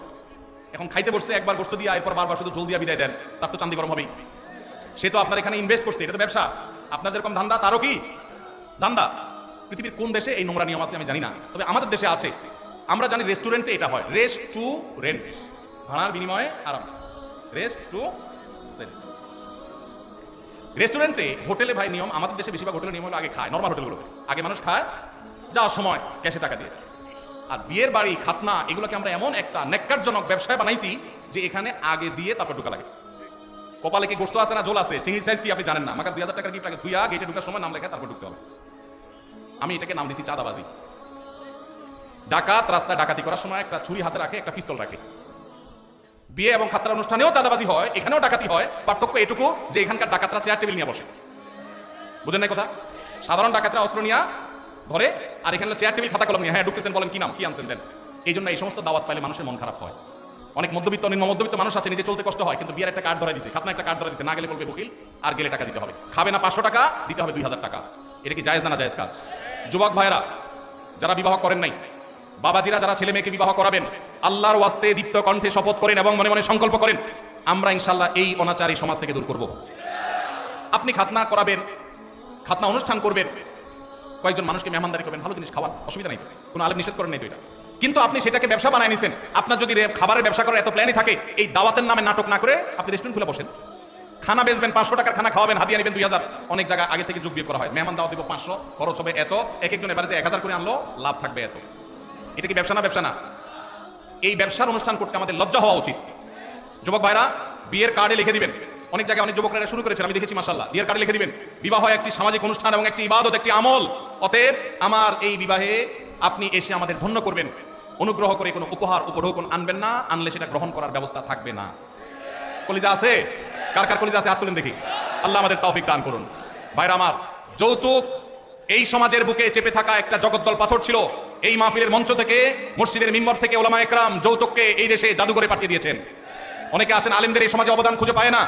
এখন খাইতে বসছে, একবার গোশত দিয়ে, এরপর বারবার শুধু ঝোল দিয়া বিদায় দেন, তার তো চান্দি গরম হবেই। সে তো আপনার এখানে ইনভেস্ট করছে, এটা তো ব্যবসা। আপনার যেরকম ধান্দা, তারও কি ধান্দা। পৃথিবীর কোন দেশে এই নোংরা নিয়ম আছে আমি জানি না, তবে আমাদের দেশে আছে। আমরা জানি রেস্টুরেন্টে এটা হয়, রেস্ট টু রেন্ট, ভাড়ার বিনিময়ে আরাম। Rest two rent. রেস্টুরেন্টে, হোটেলে ভাই নিয়ম, আমাদের দেশে বেশিরভাগ হোটেলের নিয়ম হলো আগে খায়, নর্মাল হোটেলগুলোতে আগে মানুষ খায়, যাওয়ার সময় ক্যাশে টাকা দিয়ে। আর বিয়ের বাড়ি, খাতনা, এগুলোকে আমরা এমন একটা নেককারজনক ব্যবসায় বানাইছি যে এখানে আগে দিয়ে তারপর ঢোকা লাগে। কপালে কি গোশত আছে না ঝোল আছে, চিংড়ি সাইজ কি আপনি জানেন না, মাগার 2000 টাকার গিফট আগে ধুইয়া গেটে ঢোকার সময় নাম লেখা তারপর ঢুকতে হবে। আমি এটাকে নাম দিছি চাঁদাবাজি। ডাকাত রাস্তায় ডাকাতি করার সময় একটা ছুরি হাতে রাখে, একটা পিস্তল রাখে। বিয়ে এবং খাতনার অনুষ্ঠানেও চাঁদাবাজি হয়, এখানেও ডাকাতি হয়। পার্থক্য এটুকু যে এখানকার ডাকাতরা চেয়ার টেবিল নিয়ে বসে। বুঝেন না কথা? সাধারণ ডাকাতরা অস্ত্র নিয়ে ধরে, আর এখানে চেয়ার টেবিল খাতা কলম নিয়ে, হ্যাঁ ঢুকেছেন, বলেন কি নাম, কি আনছেন দেন। এই জন্য এই সমস্ত দাওয়াত পাইলে মানুষের মন খারাপ হয়। অনেক মধ্যবিত্ত, নিম্ন মধ্যবিত্ত মানুষ আছে, নিজে চলতে কষ্ট হয়, কিন্তু বিয়ের একটা কার্ড ধরে দিছে, খাতনা একটা কার্ড ধরে দিছে, না গেলে বলবে বকিল, আর গেলে টাকা দিতে হবে। খাবে না 500 টাকা, দিতে হবে 2000 টাকা। এটা কি জায়েজ না জায়েজ কাজ? যুবক ভাইরা যারা বিবাহ করেন নাই, বাবাজিরা যারা ছেলে মেয়েকে বিবাহ করাবেন, আল্লাহর ওয়াস্তে দীপ্ত কণ্ঠে শপথ করেন এবং মনে মনে সংকল্প করেন, আমরা ইনশাআল্লাহ এই অনাচারী সমাজ থেকে দূর করব। আপনি খাতনা করাবেন, খাতনা অনুষ্ঠান করবেন, কয়েকজন মানুষকে মেহমানদারি করবেন, ভালো জিনিস খাওয়ান, অসুবিধা নেই, কোনো আলেম নিষেধ করেন নাই তো এটা। কিন্তু আপনি সেটাকে ব্যবসা বানায় নিছেন। আপনার যদি খাবারের ব্যবসা করার এত প্ল্যানই থাকে, এই দাওয়াতের নামে নাটক না করে আপনি রেস্টুরেন্ট খুলে বসেন, খানা বেচবেন, 500 টাকার খানা খাওয়াবেন, হাদিয়া নেবেন 2000। অনেক জায়গা আগে থেকে যোগ বিয়োগ করা হয়, মেহমান দাওয়াত দিব 500, খরচ হবে এত, এক একজন এবারে যে 1000 করে আনলো, লাভ থাকবে এত। এটা কি ব্যবসা না? ব্যবসা না। এই ব্যবসার অনুষ্ঠান করতে আমাদের লজ্জা হওয়া উচিত। যুবক ভাইরা, বিয়ের কার্ডে লিখে দিবেন অনেক জায়গায় অনেক যুবকরা শুরু করেছেন, আমি দেখেছি মাশাআল্লাহ, বিয়ের কার্ডে লিখে দিবেন বিবাহ একটি সামাজিক অনুষ্ঠান এবং একটি ইবাদত, একটি আমল, অতএব আমার এই বিবাহে আপনি এসে আমাদের ধন্য করবেন, অনুগ্রহ করে কোনো উপহার উপঢৌকন আনবেন না, আনলে সেটা গ্রহণ করার ব্যবস্থা থাকবে না। কলিজা আছে? কার কার কলিজা আছে হাত তুলেন দেখি। আল্লাহ আমাদের তৌফিক দান করুন। ভাইরা আমার, যৌতুক এই সমাজের বুকে চেপে থাকা একটা জগদ্দল পাথর ছিল। এই মাহফিলের মঞ্চ থেকে, মসজিদের মিম্বর থেকে ওলামা একরাম যৌতুককে এই দেশে জাদুঘরে পাঠিয়ে দিয়েছেন। অনেকে আছেন আলেমদের এই সমাজে অবদান খুঁজে পায় না,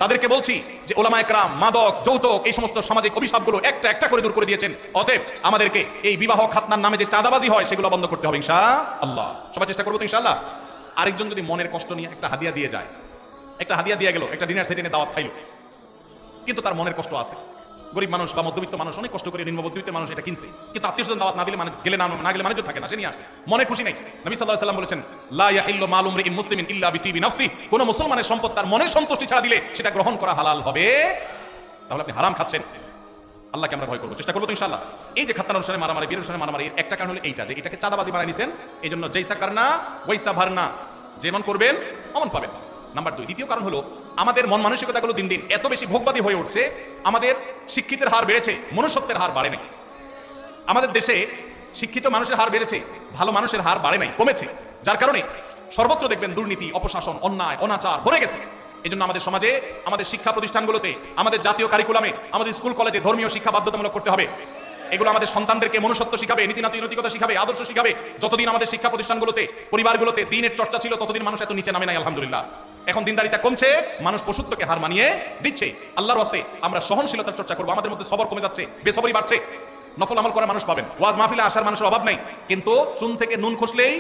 তাদেরকে বলছি যে ওলামা একরাম মাদক, যৌতুক, এই সমস্ত সামাজিক অভিশাপগুলো একটা একটা করে দূর করে দিয়েছেন। অতএব আমাদেরকে এই বিবাহ খাতনার নামে যে চাঁদাবাজি হয় সেগুলো বন্ধ করতে হবে ইনশাআল্লাহ। সবাই চেষ্টা করবো তো ইনশাআল্লাহ। আরেকজন যদি মনের কষ্ট নিয়ে একটা হাদিয়া দিয়ে যায়, একটা হাদিয়া দিয়ে গেল, একটা ডিনার সেটিনে দাওয়াত খাইল, কিন্তু তার মনের কষ্ট আছে, গরিব মানুষ বা মধ্যবিত্ত মানুষ অনেক কষ্ট করে নিম্ন মধ্যবিত্তের মানুষ এটা কিনছে, কিন্তু আত্মীয়স্বজন দাওয়াত না দিলে মানে গেলে না গেলে মানে থাকে না, সে নিয়ে আসে, মনে খুশি নাই। নবী সাল্লাল্লাহু আলাইহি ওয়াসাল্লাম বলেছেন, লা ইয়াহিল্লু মালু ইমরিইন মুসলিমিন ইল্লা বিতিবি নাফসি, কোন মুসলমানের সম্পদ তার মনের সন্তুষ্টি ছাড়া দিলে সেটা গ্রহণ করা হালাল হবে। তাহলে আপনি হারাম খাচ্ছেন। আল্লাহকে আমরা ভয় করবো, চেষ্টা করবো তো ইনশাআল্লাহ। এই যে খাতনার অনুষ্ঠানে মারামারি, বিয়ের অনুষ্ঠানে মারামারি, এর একটা কারণ হলো এইটা যে এটাকে চাঁদাবাজি বানাই নিছেন। এই জন্য জৈসা করনা ওয়াইসা ভরনা, যেমন করবেন অমন পাবেন। নাম্বার 2, দ্বিতীয় কারণ হলো আমাদের মন মানসিকতাগুলো দিন দিন এত বেশি ভোগবাদী হয়ে উঠছে, আমাদের শিক্ষিতের হার বেড়েছে, মনুষ্যত্বের হার বাড়ে নাই। আমাদের দেশে শিক্ষিত মানুষের হার বেড়েছে, ভালো মানুষের হার বাড়ে নাই, কমেছে। যার কারণে সর্বত্র দেখবেন দুর্নীতি, অপশাসন, অন্যায়, অনাচার ভরে গেছে। এই জন্য আমাদের সমাজে, আমাদের শিক্ষা প্রতিষ্ঠানগুলোতে, আমাদের জাতীয় কারিকুলামে, আমাদের স্কুল কলেজে ধর্মীয় শিক্ষা বাধ্যতামূলক করতে হবে। এগুলো আমাদের সন্তানদেরকে মনুষ্যত্ব শিখাবে, নৈতিকতা শিখাবে, আদর্শ শিখাবে। যতদিন আমাদের শিক্ষা প্রতিষ্ঠানগুলোতে, পরিবারগুলোতে দিনের চর্চা ছিল, ততদিন মানুষ এত নিচে নামে নাই আলহামদুলিল্লাহ। এখন দিনদারিতা কমছে, মানুষ পশুত্বকে হার মানিয়ে দিচ্ছে। আল্লাহর রাস্তে আমরা সহনশীলতার চর্চা করবো, আমাদের মধ্যে সবর কমে যাচ্ছে, বেসবরি বাড়ছে। নফল আমল করা মানুষ পাবেন, ওয়াজ মাহফিলে আসার মানুষের অভাব নাই, কিন্তু চুন থেকে নুন খসলেই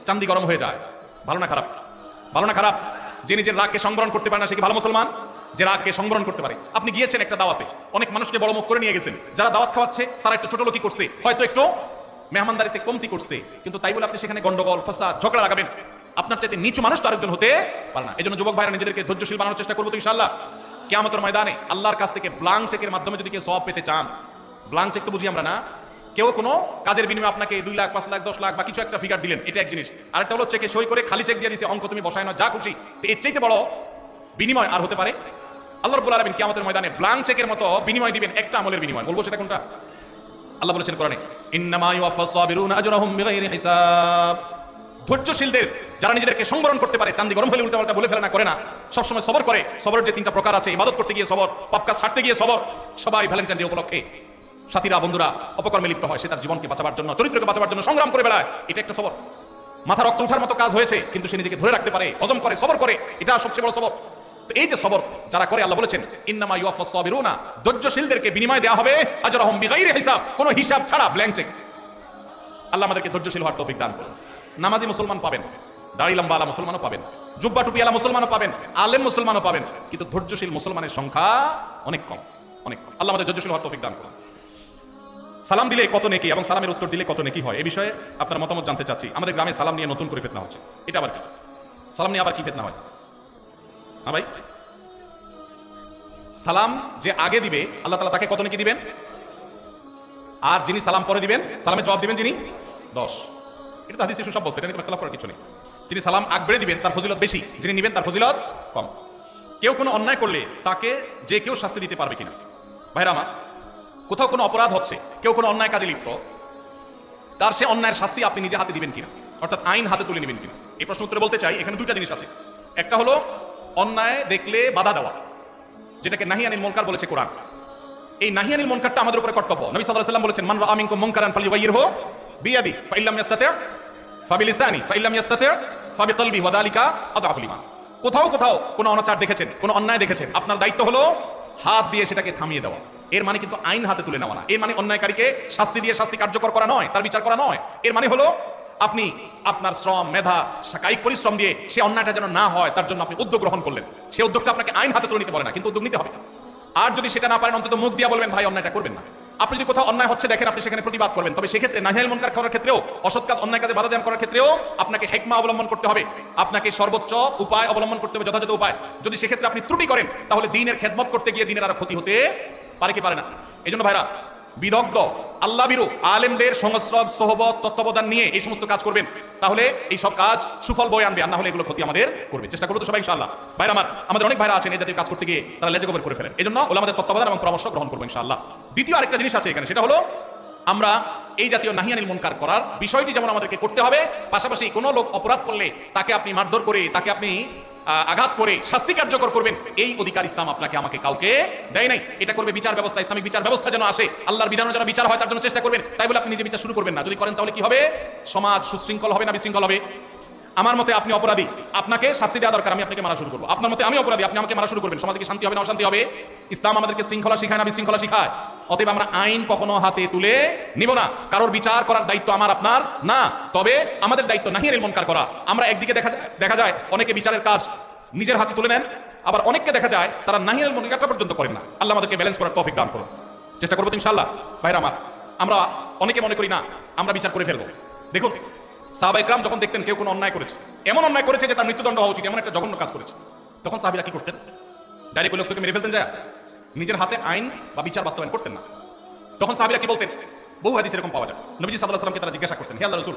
চান্দি গরম হয়ে যায়। ভালো না খারাপ? ভালো না খারাপ? যে নিজের রাগকে সংবরণ করতে পারে না সে কি ভালো মুসলমান? যে রাগকে সংবরণ করতে পারে। আপনি গিয়েছেন একটা দাওয়াতে, অনেক মানুষকে বড় মুখ করে নিয়ে গেছেন, যারা দাওয়াত খাওয়াচ্ছে তারা একটু ছোট লোকই করছে, হয়তো একটু মেহমানদারিতে কমতি করছে, কিন্তু তাই বলে আপনি সেখানে গন্ডগোল, ফাসাদ, ঝগড়া লাগাবেন? আপনার চাইতে নিচু মানুষ তো আরেকজন হতে পারে না। এই জন্য যুবক ভাইরা নিজেদেরকে ধৈর্যশীল বানানোর চেষ্টা করবো তো ইনশাআল্লাহ। কিয়ামতের ময়দানে আল্লাহর কাছ থেকে ব্লাঙ্ক চেকের মাধ্যমে যদি কেউ সওয়াব পেতে চান, ব্লাঙ্ক চেক তো বুঝি আমরা না, কেউ কোনো কাজের বিনিময়ে আপনাকে 2 লাখ, 5 লাখ, 10 লাখ বা কিছু একটা ফিগার দিলেন, এটা এক জিনিস। আরেকটা হলো চেকে সই করে খালি চেক দিয়ে দিয়েছে, অঙ্ক তুমি বসায় না, যা খুশি। তো এর চাইতে বড় বিনিময় আর হতে পারে? আল্লাহ রাব্বুল আলামিন কিয়ামতের ময়দানে ব্লাঙ্ক চেকের মতো বিনিময় দিবেন, একটা আমলের বিনিময়। বলবো সেটা কোনটা? আল্লাহ বলেছেন কোরআনে, ইন্নামা ইউওয়াফাস সাবিরুনা আজরাহুম বিগাইরি হিসাব। ধৈর্যশীলদের, যারা নিজেদেরকে সংবরণ করতে পারে, চান্দি গরম হলে উল্টাপাল্টা বলে ফেলে না, করে না, সবসময় সবর করে। সবরের যে 3টা প্রকার আছে, ইবাদত করতে গিয়ে সবর, পাপ কাজ ছাড়তে গিয়ে সবর। সবাই ভ্যালেন্টাইন ডে উপলক্ষে সাথীরা, বন্ধুরা অপকর্মে লিপ্ত হয়, সে তার জীবনকে বাঁচাবার জন্য, চরিত্রকে বাঁচাবার জন্য সংগ্রাম করে বেড়ায়, এটা একটা সবর। মাথা রক্ত উঠার মতো কাজ হয়েছে, কিন্তু সে নিজেকে ধরে রাখতে পারে, হজম করে, সবর করে, এটা সবচেয়ে বড় সবর। তো এই যে সবর যারা করে, আল্লাহ বলেছেন ইন্নামা ইউওয়াফাস সাবিরুনা, ধৈর্যশীলদেরকে বিনিময় দেওয়া হবে আজরাহুম বিগাইরি হিসাব, কোনো হিসাব ছাড়া, ব্ল্যাঙ্ক চেক। আল্লাহ আমাদেরকে ধৈর্যশীল হওয়ার তৌফিক দান করুন। নামাজি মুসলমান পাবেন, দাড়ি লম্বাওয়ালা মুসলমানও পাবেন, জুব্বা টুপিওয়ালা মুসলমানও পাবেন, আলেম মুসলমানও পাবেন, কিন্তু ধৈর্যশীল মুসলমানের সংখ্যা অনেক কম, অনেক কম। আল্লাহ আমাদের ধৈর্যশীল হওয়ার তৌফিক দান করুন। সালাম দিলে কত নেকি এবং সালামের উত্তর দিলে কত নেকি হয়, এই বিষয়ে আপনার মতামত জানতে চাচ্ছি। আমাদের গ্রামে সালাম নিয়ে নতুন করে ফিতনা হচ্ছে, এটা আবার কি? সালাম নিয়ে আবার কি ফিতনা হয়? হ্যাঁ ভাই, সালাম যে আগে দিবে আল্লাহ তাআলা তাকে কত নেকি দিবেন, আর যিনি সালাম পরে দিবেন, সালামের জবাব দিবেন যিনি, 10। এটা তো হাদিসে সব বলছে, এটা নিয়ে ইখতিলাফ করার কিছু নেই। যিনি সালাম আগবেড়ে দিবেন তার ফজিলত বেশি, যিনি নিবেন তার ফজিলত কম। কেউ কোনো অন্যায় করলে তাকে যে কেউ শাস্তি দিতে পারবে কিনা? ভাইরা আমার, কোথাও কোনো অপরাধ হচ্ছে, কেউ কোনো অন্যায় কাজে লিপ্ত, তার সে অন্যায়ের শাস্তি আপনি নিজে হাতে দিবেন কিনা, অর্থাৎ আইন হাতে তুলে নেবেন কিনা? এই প্রশ্ন উত্তরে বলতে চাই, এখানে 2টা জিনিস আছে। একটা হলো অন্যায় দেখলে বাধা দেওয়া, যেটাকে নাহি আনিল মুনকার বলেছে কোরআন। এই নাহি আনিল মুনকারটা আমাদের উপরে কর্তব্য। নবী সাল্লাল্লাহু আলাইহি ওয়াসাল্লাম বলেছেন, মান রাআ মিনকুম মুনকারান ফালইয়ুগাইয়িরহু বিয়াদি ফা ইল্লাম ইস্তাতি' ফাবিলিসানি ফা ইল্লাম ইস্তাতি' ফাবিকলবি ওয়া যালিকা আদআফুল ঈমান। কোথাও কোথাও কোনো অনাচার দেখেছেন, কোনো অন্যায় দেখেছেন, আপনার দায়িত্ব হলো হাত দিয়ে সেটাকে থামিয়ে দেওয়া। এর মানে কিন্তু আইন হাতে তুলে নেওয়া না, এর মানে অন্যায়কারীকে শাস্তি দিয়ে শাস্তি কার্যকর করা নয়, তার বিচার করা নয়। এর মানে হলো আপনি আপনার শ্রম, মেধা, কায়িক পরিশ্রম দিয়ে সে অন্যায়টা যেন না হয় তার জন্য আপনি উদ্যোগ গ্রহণ করলেন। সেই উদ্যোগটা আপনাকে আইন হাতে তুলে নিতে বলে না, কিন্তু উদ্যোগ নিতে হবে। আর যদি সেটা না পারেন, অন্তত মুখ দিয়ে বলবেন ভাই অন্যায়টা করবেন না। আপনি যদি কোথাও অন্যায় হচ্ছে দেখেন, আপনি সেখানে প্রতিবাদ করবেন। তবে সেক্ষেত্রে নাহি আনিল মুনকার করার ক্ষেত্রেও, অসৎ কাজ, অন্যায় কাজে বাধা দান করার ক্ষেত্রেও আপনাকে হিকমা অবলম্বন করতে হবে, আপনাকে সর্বোচ্চ উপায় অবলম্বন করতে হবে, যথাযথ উপায়। যদি সেক্ষেত্রে আপনি ত্রুটি করেন, তাহলে দ্বীনের খেদমত করতে গিয়ে দ্বীনের আরো ক্ষতি হতে পারে কি পারে না? এই জন্য ভাইরা, বিদগ্ধ, আল্লাহ বিরু আলেমদের সংস্রব, সোহবত, তত্ত্বাবধান নিয়ে এই সমস্ত কাজ করবেন। তাহলে এই সব কাজ সুফল বয়ে আনবে, আর না হলে এগুলো ক্ষতি আমাদের করবে। চেষ্টা করবো তো সবাই ইনশাআল্লাহ। ভাইরা আমার, আমাদের অনেক ভাইরা আছেন এই জাতীয় কাজ করতে গিয়ে তারা লেজে গোবর করে ফেলেন। এই জন্য ওলামাদের তত্ত্বাবধান এবং পরামর্শ গ্রহণ করবো ইনশাআল্লাহ। দ্বিতীয় আরেকটা জিনিস আছে এখানে, সেটা হলো আমরা এই জাতীয় নাহি আনিল মুনকার করার বিষয়টি যেমন আমাদেরকে করতে হবে, পাশাপাশি কোনো লোক অপরাধ করলে তাকে আপনি মারধর করে, তাকে আপনি আঘাত করে শাস্তি কার্যকর করবেন, এই অধিকার ইসলাম আপনাকে আমাকে কাউকে দেয় নাই। এটা করবে বিচার ব্যবস্থা, ইসলামিক বিচার ব্যবস্থা যেন আসে, আল্লাহর বিধানের যেন বিচার হয় তার জন্য চেষ্টা করবেন। তাই বলে আপনি নিজে বিচার শুরু করবেন না। যদি করেন তাহলে কি হবে? সমাজ সুশৃঙ্খল হবে না বিশৃঙ্খল হবে? আমার মতে আপনি অপরাধী, আপনাকে শাস্তি দেওয়া দরকার, আমি আপনাকে মারা শুরু করবো। আপনার মতে আমি অপরাধী, আপনি আমাকে মারা শুরু করবেন, সমাজে কি শান্তি হবে না অশান্তি হবে? ইসলাম আমাদেরকে শৃঙ্খলা শিখায় না বিশৃঙ্খলা শিখায়? অতএব আমরা আইন কখনো হাতে তুলে নিব না। কারোর বিচার করার দায়িত্ব আমার আপনার না, তবে আমাদের দায়িত্ব নাহি আনিল মুনকার করা। আমরা একদিকে দেখা যায় অনেকে বিচারের কাজ নিজের হাতে তুলে নেন, আবার অনেককে দেখা যায় তারা নাহি আনিল মুনকারটা পর্যন্ত করেন না। আল্লাহ আমাদেরকে ব্যালেন্স করার তৌফিক দান করুন। চেষ্টা করবো তো ইনশাআল্লাহ। ভাইরা আমার, আমরা অনেকে মনে করি না আমরা বিচার করে ফেলবো। দেখুন, সাহাবা ইকরাম যখন দেখতেন কেউ কোনো অন্যায় করেছে, এমন অন্যায় করেছে যে তার মৃত্যুদণ্ড হওয়া উচিত, এমন একটা জঘন্য কাজ করেছে, তখন সাহাবীরা কি করতেন? ডাইরেক্ট ওই লোকটাকে মেরে ফেলতেন যায়? নিজের হাতে আইন বা বিচার বাস্তবায়ন করতেন না। তখন সাহাবীরা কি বলতেন? বহু হাদিস এরকম পাওয়া যায়। নবীজি সাল্লাল্লাহু আলাইহি ওয়াসাল্লামকে তারা জিজ্ঞাসা করতেন, হে আল্লাহর রাসূল,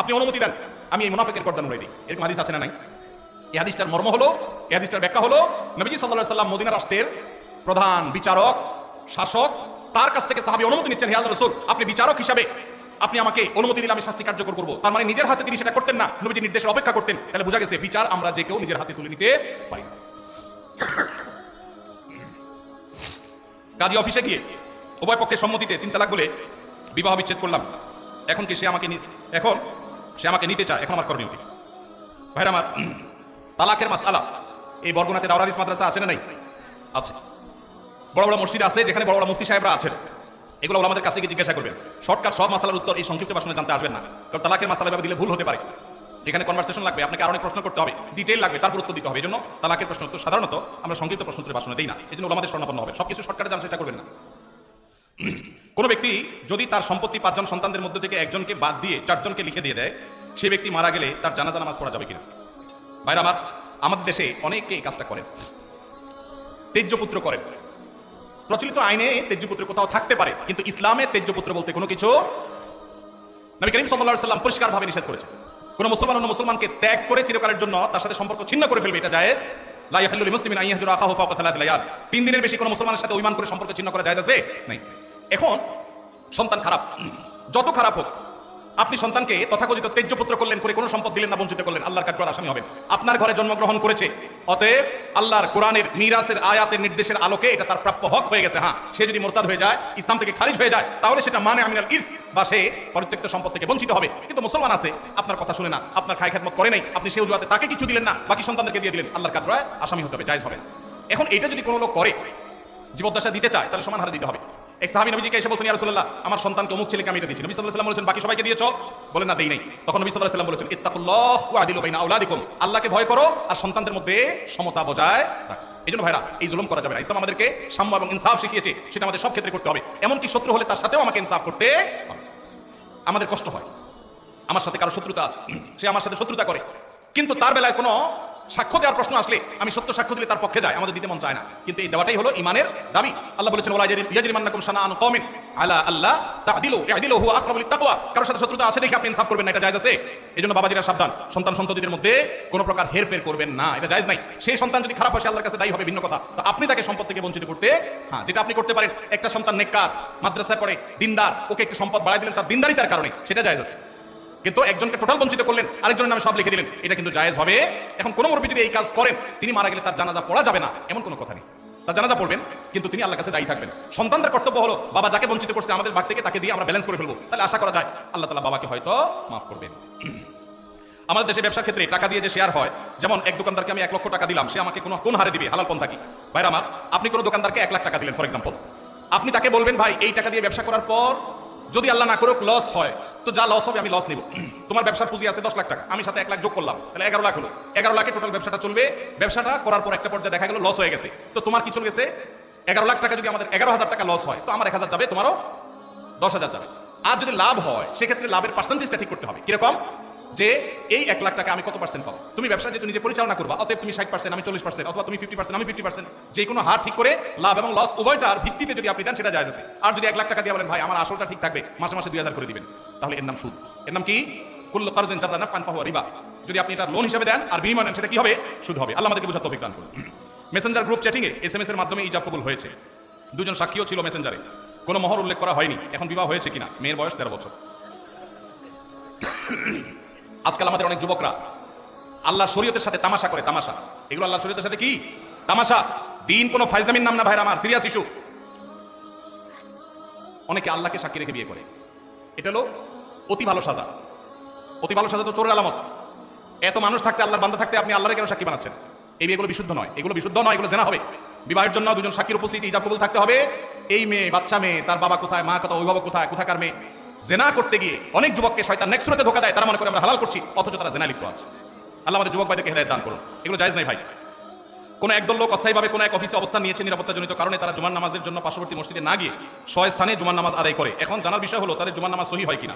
আপনি অনুমতি দেন আমি এই মুনাফিকের গর্দান উড়াই দিই। এরকম হাদিস আছে না নাই? এই হাদিসটার মর্ম হলো, এই হাদিসটার ব্যাখ্যা হলো, নবীজি সাল্লাল্লাহু আলাইহি ওয়াসাল্লাম মদিনা রাষ্ট্রের প্রধান বিচারক, শাসক, তার কাছ থেকে সাহাবী অনুমতি নিচ্ছেন, হে আল্লাহর রাসূল, আপনি বিচারক হিসাবে আপনি আমাকে অনুমতি দিলে আমি শাস্তি কার্যকর করবো। তার মানে নিজের হাতে তিনি সেটা করতেন না, নবীজি নির্দেশের অপেক্ষা করতেন। তাহলে বোঝা গেছে বিচার আমরা যে কেউ নিজের হাতে তুলে নিতে পারি না। কাজী অফিসে গিয়ে উভয় পক্ষের সম্মতিতে 3 তালাক বলে বিবাহ বিচ্ছেদ করলাম, এখন কি সে আমাকে নিতে চায়, এখন আমার করণীয় কি? ভাইরা আমার, তালাকের মাসআলা এই বরগুনাতে দাওরাত হাদিস মাদ্রাসা আছে না নাই? আছে। বড় বড় মসজিদ আছে যেখানে বড় বড় মুফতি সাহেবরা আছেন, এগুলো আমাদের কাছে গিয়ে জিজ্ঞাসা করবেন। শর্টকাট সব মাসালার উত্তর এই সংক্ষিপ্ত ভাষণে জানতে আসবেন না, কারণ তালাকের মাসালা ভাবে দিলে ভুল হতে পারে। এখানে কনভারসেশন লাগবে, আপনাকে আরো অনেক প্রশ্ন করতে হবে, ডিটেইল লাগবে, তারপর উত্তর দিতে হবে। এজন্য তালাকের প্রশ্ন উত্তর সাধারণত আমরা সংক্ষিপ্ত প্রশ্ন উত্তরের ভাষণে দেই না। এজন্য ওলামাদের শরণাপন্ন হবে, সবকিছু শর্টকাটে জানার চেষ্টা করবেন না। কোনো ব্যক্তি যদি তার সম্পত্তি 5 জন সন্তানদের মধ্যে থেকে একজনকে বাদ দিয়ে 4 জনকে লিখে দিয়ে দেয়, সেই ব্যক্তি মারা গেলে তার জানাজা নামাজ পড়া যাবে কিনা? ভাইরা আমার, আমাদের দেশে অনেকে এই কাজটা করেন, তেজ্যপুত্র করেন। প্রচলিত আইনে তেজ্যপুত্র কোথাও থাকতে পারে, কিন্তু ইসলামে তেজ্যপুত্র বলতে কোনো কিছু নবী করিম সাল্লাল্লাহু আলাইহি ওয়াসাল্লাম পরিষ্কারভাবে নিষেধ করেছেন। কোনো মুসলমান অন্য মুসলমানকে ত্যাগ করে চিরকালের জন্য তার সাথে সম্পর্ক ছিন্ন করে ফেলবে, এটা জায়েজ। লা ইয়াহিল্লু লিমুসলিমিন আন ইয়াহজুরা আখাহু ফাওকা 3 লায়াল। 3 দিনের বেশি কোনো মুসলমানের সাথে অভিমান করে সম্পর্ক ছিন্ন করা জায়েজ আছে? নাই। এখন সন্তান খারাপ, যত খারাপ হোক, আপনি সন্তানকে তথাকথিত তেজ্যপুত্র করলেন, করে কোনো সম্পদ দিলেন না, বঞ্চিত করলেন, আল্লাহর কাঠগড়ার আসামি হবেন। আপনার ঘরে জন্মগ্রহণ করেছে, অতএব আল্লাহর কোরআনের মিরাসের আয়াতের নির্দেশের আলোকে এটা তার প্রাপ্য হক হয়ে গেছে। হ্যাঁ, সে যদি মুরতাদ হয়ে যায়, ইসলাম থেকে খারিজ হয়ে যায়, তাহলে সেটা মানে আমিনাল ইরফ, বা সে পরিত্যক্ত সম্পদ থেকে বঞ্চিত হবে। কিন্তু মুসলমান আছে, আপনার কথা শুনে না, আপনার খায় খেদমত করে নাই, আপনি সেই অজুহাতে তাকে কিছু দিলেন না, বাকি সন্তানদেরকে দিয়ে দিলেন, আল্লাহর কাঠগড়ায় আসামি হতে হবে, জায়েজ হবে না। এখন এটা যদি কোনো লোক করে, জীবদ্দশা দিতে চায়, তাহলে সমান হারে দিতে হবে। এক সাহাবী নবীজিকে এসে বলছেন, ইয়া রাসূলুল্লাহ, আমার সন্তানকে অমুক ছেলেকে আমি এটা দিয়েছি। নবী সাল্লাল্লাহু আলাইহি ওয়াসাল্লাম বলেছেন, বাকি সবাইকে দিয়েছো? বলেন না, দেই নাই। তখন নবী সাল্লাল্লাহু আলাইহি ওয়াসাল্লাম বলেছেন, ইত্তাকুল্লাহ ওয়া আদিলু বাইনা আওলাদিকুম, আল্লাহকে ভয় করো আর সন্তানদের মধ্যে সমতা বজায় রাখো। এইজন্য ভাইরা, এই জুলুম করা যাবে না। ইসলাম আমাদেরকে সাম্য এবং ইনসাফ শিখিয়েছে, সেটা আমাদের সব ক্ষেত্রে করতে হবে। এমনকি শত্রু হলে তার সাথেও আমাকে ইনসাফ করতে হবে। আমাদের কষ্ট হয়, আমার সাথে কারো শত্রুতা আছে, সে আমার সাথে শত্রুতা করে, কিন্তু তার বেলায় কোনো সাক্ষ্য দেওয়ার প্রশ্ন আসলে আমি সত্য সাক্ষ্য দিলে তার পক্ষে যায়, আমাদের দিতে মন চায় না, কিন্তু এই দেওয়াটাই হলো ইমানের দাবি। আল্লাহ বলেছেন, ওয়ালা ইয়াজরিমান্নাকুম শানাআনু কওমিন আলা আল্লাহ তা'দিলু ই'দিলু হুয়া আকরাবু লিত-তাকওয়া। কারোর সাথে শত্রুতা আছে দেখে আপনি ইনসাফ করবেন না, এটা জায়েজ আছে? এজন্য বাবাজিরা সাবধান, সন্তান সন্ততিদের মধ্যে কোনো প্রকার হেরফের করবেন না, এটা জায়েজ নাই। সেই সন্তান যদি খারাপ হয়, সে আল্লাহর কাছে দায়ী হবে, ভিন্ন কথা। তো আপনি তাকে সম্পদ থেকে বঞ্চিত করতে, হ্যাঁ, যেটা আপনি করতে পারেন, একটা সন্তান নেককার, মাদ্রাসায় পড়ে, দিনদার, ওকে একটু সম্পদ বাড়াই দিলেন তার দিনদারিতার কারণে, সেটা জায়েজ আছে। কিন্তু একজনকে টোটাল বঞ্চিত করলেন, আরেকজনের নামে সব লিখে দিলেন, এটা কিন্তু জায়েজ হবে। এখন কোন মুরব্বি যদি এই কাজ করেন, তিনি মারা গেলে তার জানাজা পড়া যাবে না, এমন কোনো কথা নেই। তার জানাজা পড়বেন, কিন্তু তিনি আল্লাহর কাছে দায়ী থাকবেন। সন্তানদের কর্তব্য হলো, বাবা যাকে বঞ্চিত করছে আমাদের ভাগ থেকে, তাকে দিয়ে আমরা ব্যালেন্স করে ফেলবো, তাহলে আশা করা যায় আল্লাহ তাআলা বাবাকে হয়তো মাফ করবেন। আমাদের দেশে ব্যবসার ক্ষেত্রে টাকা দিয়ে যে শেয়ার হয়, যেমন এক দোকানদারকে আমি 1 লক্ষ টাকা দিলাম, সে আমাকে কোন হারে দিবে, হালাল পন্থা কি? ভাইরা আমার, আপনি কোন দোকানদারকে 1 লাখ টাকা দিলেন ফর এক্সাম্পল, আপনি তাকে বলবেন, ভাই এই টাকা দিয়ে ব্যবসা করার পর যদি আল্লাহ না করুক লস হয়, তো যা লস হবে আমি লস নিব। তোমার ব্যবসার পুঁজি আছে 10 লাখ টাকা, আমি সাথে 1 লাখ যোগ করলাম, তাহলে 11 লাখ হলো। 11 লাখে টোটাল ব্যবসাটা চলবে। ব্যবসাটা করার পর একটা পর্যায়ে দেখা গেল লস হয়ে গেছে, তো তোমার কি চলে গেছে? 11 লাখ টাকা যদি আমাদের 11,000 টাকা লস হয়, তো আমার 1,000 যাবে, তোমারও 10,000 যাবে। আর যদি লাভ হয়, সেক্ষেত্রে লাভের পার্সেন্টেজটা ঠিক করতে হবে। কিরকম? যে এই 1 লাখ টাকা আমি কত পার্সেন্ট পাবো? তুমি ব্যবসা যেহেতু নিজে পরিচালনা করবা, অতএব তুমি 60%, আমি 40%, অথবা তুমি 50%, আমি 50%, যে কোনো হার ঠিক করে লাভ এবং লস উভয়টার ভিত্তিতে যদি আপনি দেন, সেটা জায়েজ আছে। আর যদি 1 লাখ টাকা দিয়ে বলেন, ভাই আমার আসলটা ঠিক থাকবে, মাসে মাসে 2,000 করে দিবেন, তাহলে এর নাম সুদ। এর নাম কি? কুল্লু কারজিন জাররা নাফআন ফাহুয়া রিবা। যদি আপনি এটা লোন হিসেবে দেন আর বিনিময় নেন সেটা কি হবে? সুদ হবে। আল্লাহ আমাদেরকে বোঝার তৌফিক দান করুন। মেসেঞ্জার গ্রুপ চ্যাটিং এ SMS এর মাধ্যমে ইজাব কবুল হয়েছে। দুজন সাক্ষীও ছিল মেসেঞ্জারে, কোনো মোহর উল্লেখ করা হয়নি। এখন বিবাহ হয়েছে কিনা? মেয়ের বয়স 13 বছর। আজকাল আমাদের অনেক যুবকরা আল্লাহ শরীয়তের সাথে তামাশা করে। তামাশা, এগুলো আল্লাহ শরীয়তের সাথে কি তামাশা? দিন কোনো ফাইজলামির নাম না ভাইরা আমার, সিরিয়াস ইস্যু। অনেকে আল্লাহকে সাক্ষী রেখে বিয়ে করে, এটা হলো অতি ভালো সাজা। অতি ভালো সাজা তো চোরের আলামত। এত মানুষ থাকতে, আল্লাহর বান্দা থাকতে আপনি আল্লাহর কেন সাক্ষী বানাচ্ছেন? এই বিয়েগুলো বিশুদ্ধ নয়, এগুলো বিশুদ্ধ নয়, এগুলো জেনা হবে। বিবাহের জন্য দুজন সাক্ষীর উপস্থিতি, ইজাব কবুল থাকতে হবে। এই মেয়ে, বাচ্চা মেয়ে, তার বাবা কোথায়, মা কোথায়, অভিভাবক কোথায়, কোথাকার মেয়ে। জেনা করতে গিয়ে অনেক যুবককে শয়তান নেক্সট সুরতে ধোঁকা দেয়, তারা মনে করে আমরা হালাল করছি, অথচ তারা জেনা লিপ্ত আছে। আল্লাহ আমাদের যুবক ভাইদেরকে হেদায়েত দান করুন। এগুলো জায়েজ নাই ভাই। কোন একদল লোক অস্থায়ীভাবে কোনো এক অফিসে অবস্থান নিয়েছে, নিরাপত্তাজনিত কারণে তারা জুমার নামাজের জন্য পার্শ্ববর্তী মসজিদে না গিয়ে স্থানে জুমার নামাজ আদায় করে। এখন জানার বিষয় হলো তাদের জুমার নামাজ সহি হয় কিনা।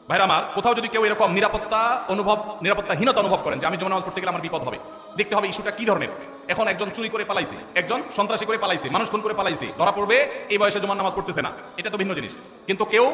ভাইরা আমার, কোথাও যদি কেউ এরকম নিরাপত্তাহীনতা অনুভব করেন যে আমি জুমার নামাজ পড়তে গেলে আমার বিপদ হবে, দেখতে হবে ইস্যুটা কি ধরনের। এখন একজন চুরি করে পালাইছে, একজন সন্ত্রাসী করে পালাইছে, মানুষ খুন করে পালাইছে, ধরা পড়বে, এই বয়সে জুমার নামাজ পড়তেছে না, এটা তো ভিন্ন জিনিস। কিন্তু কেউ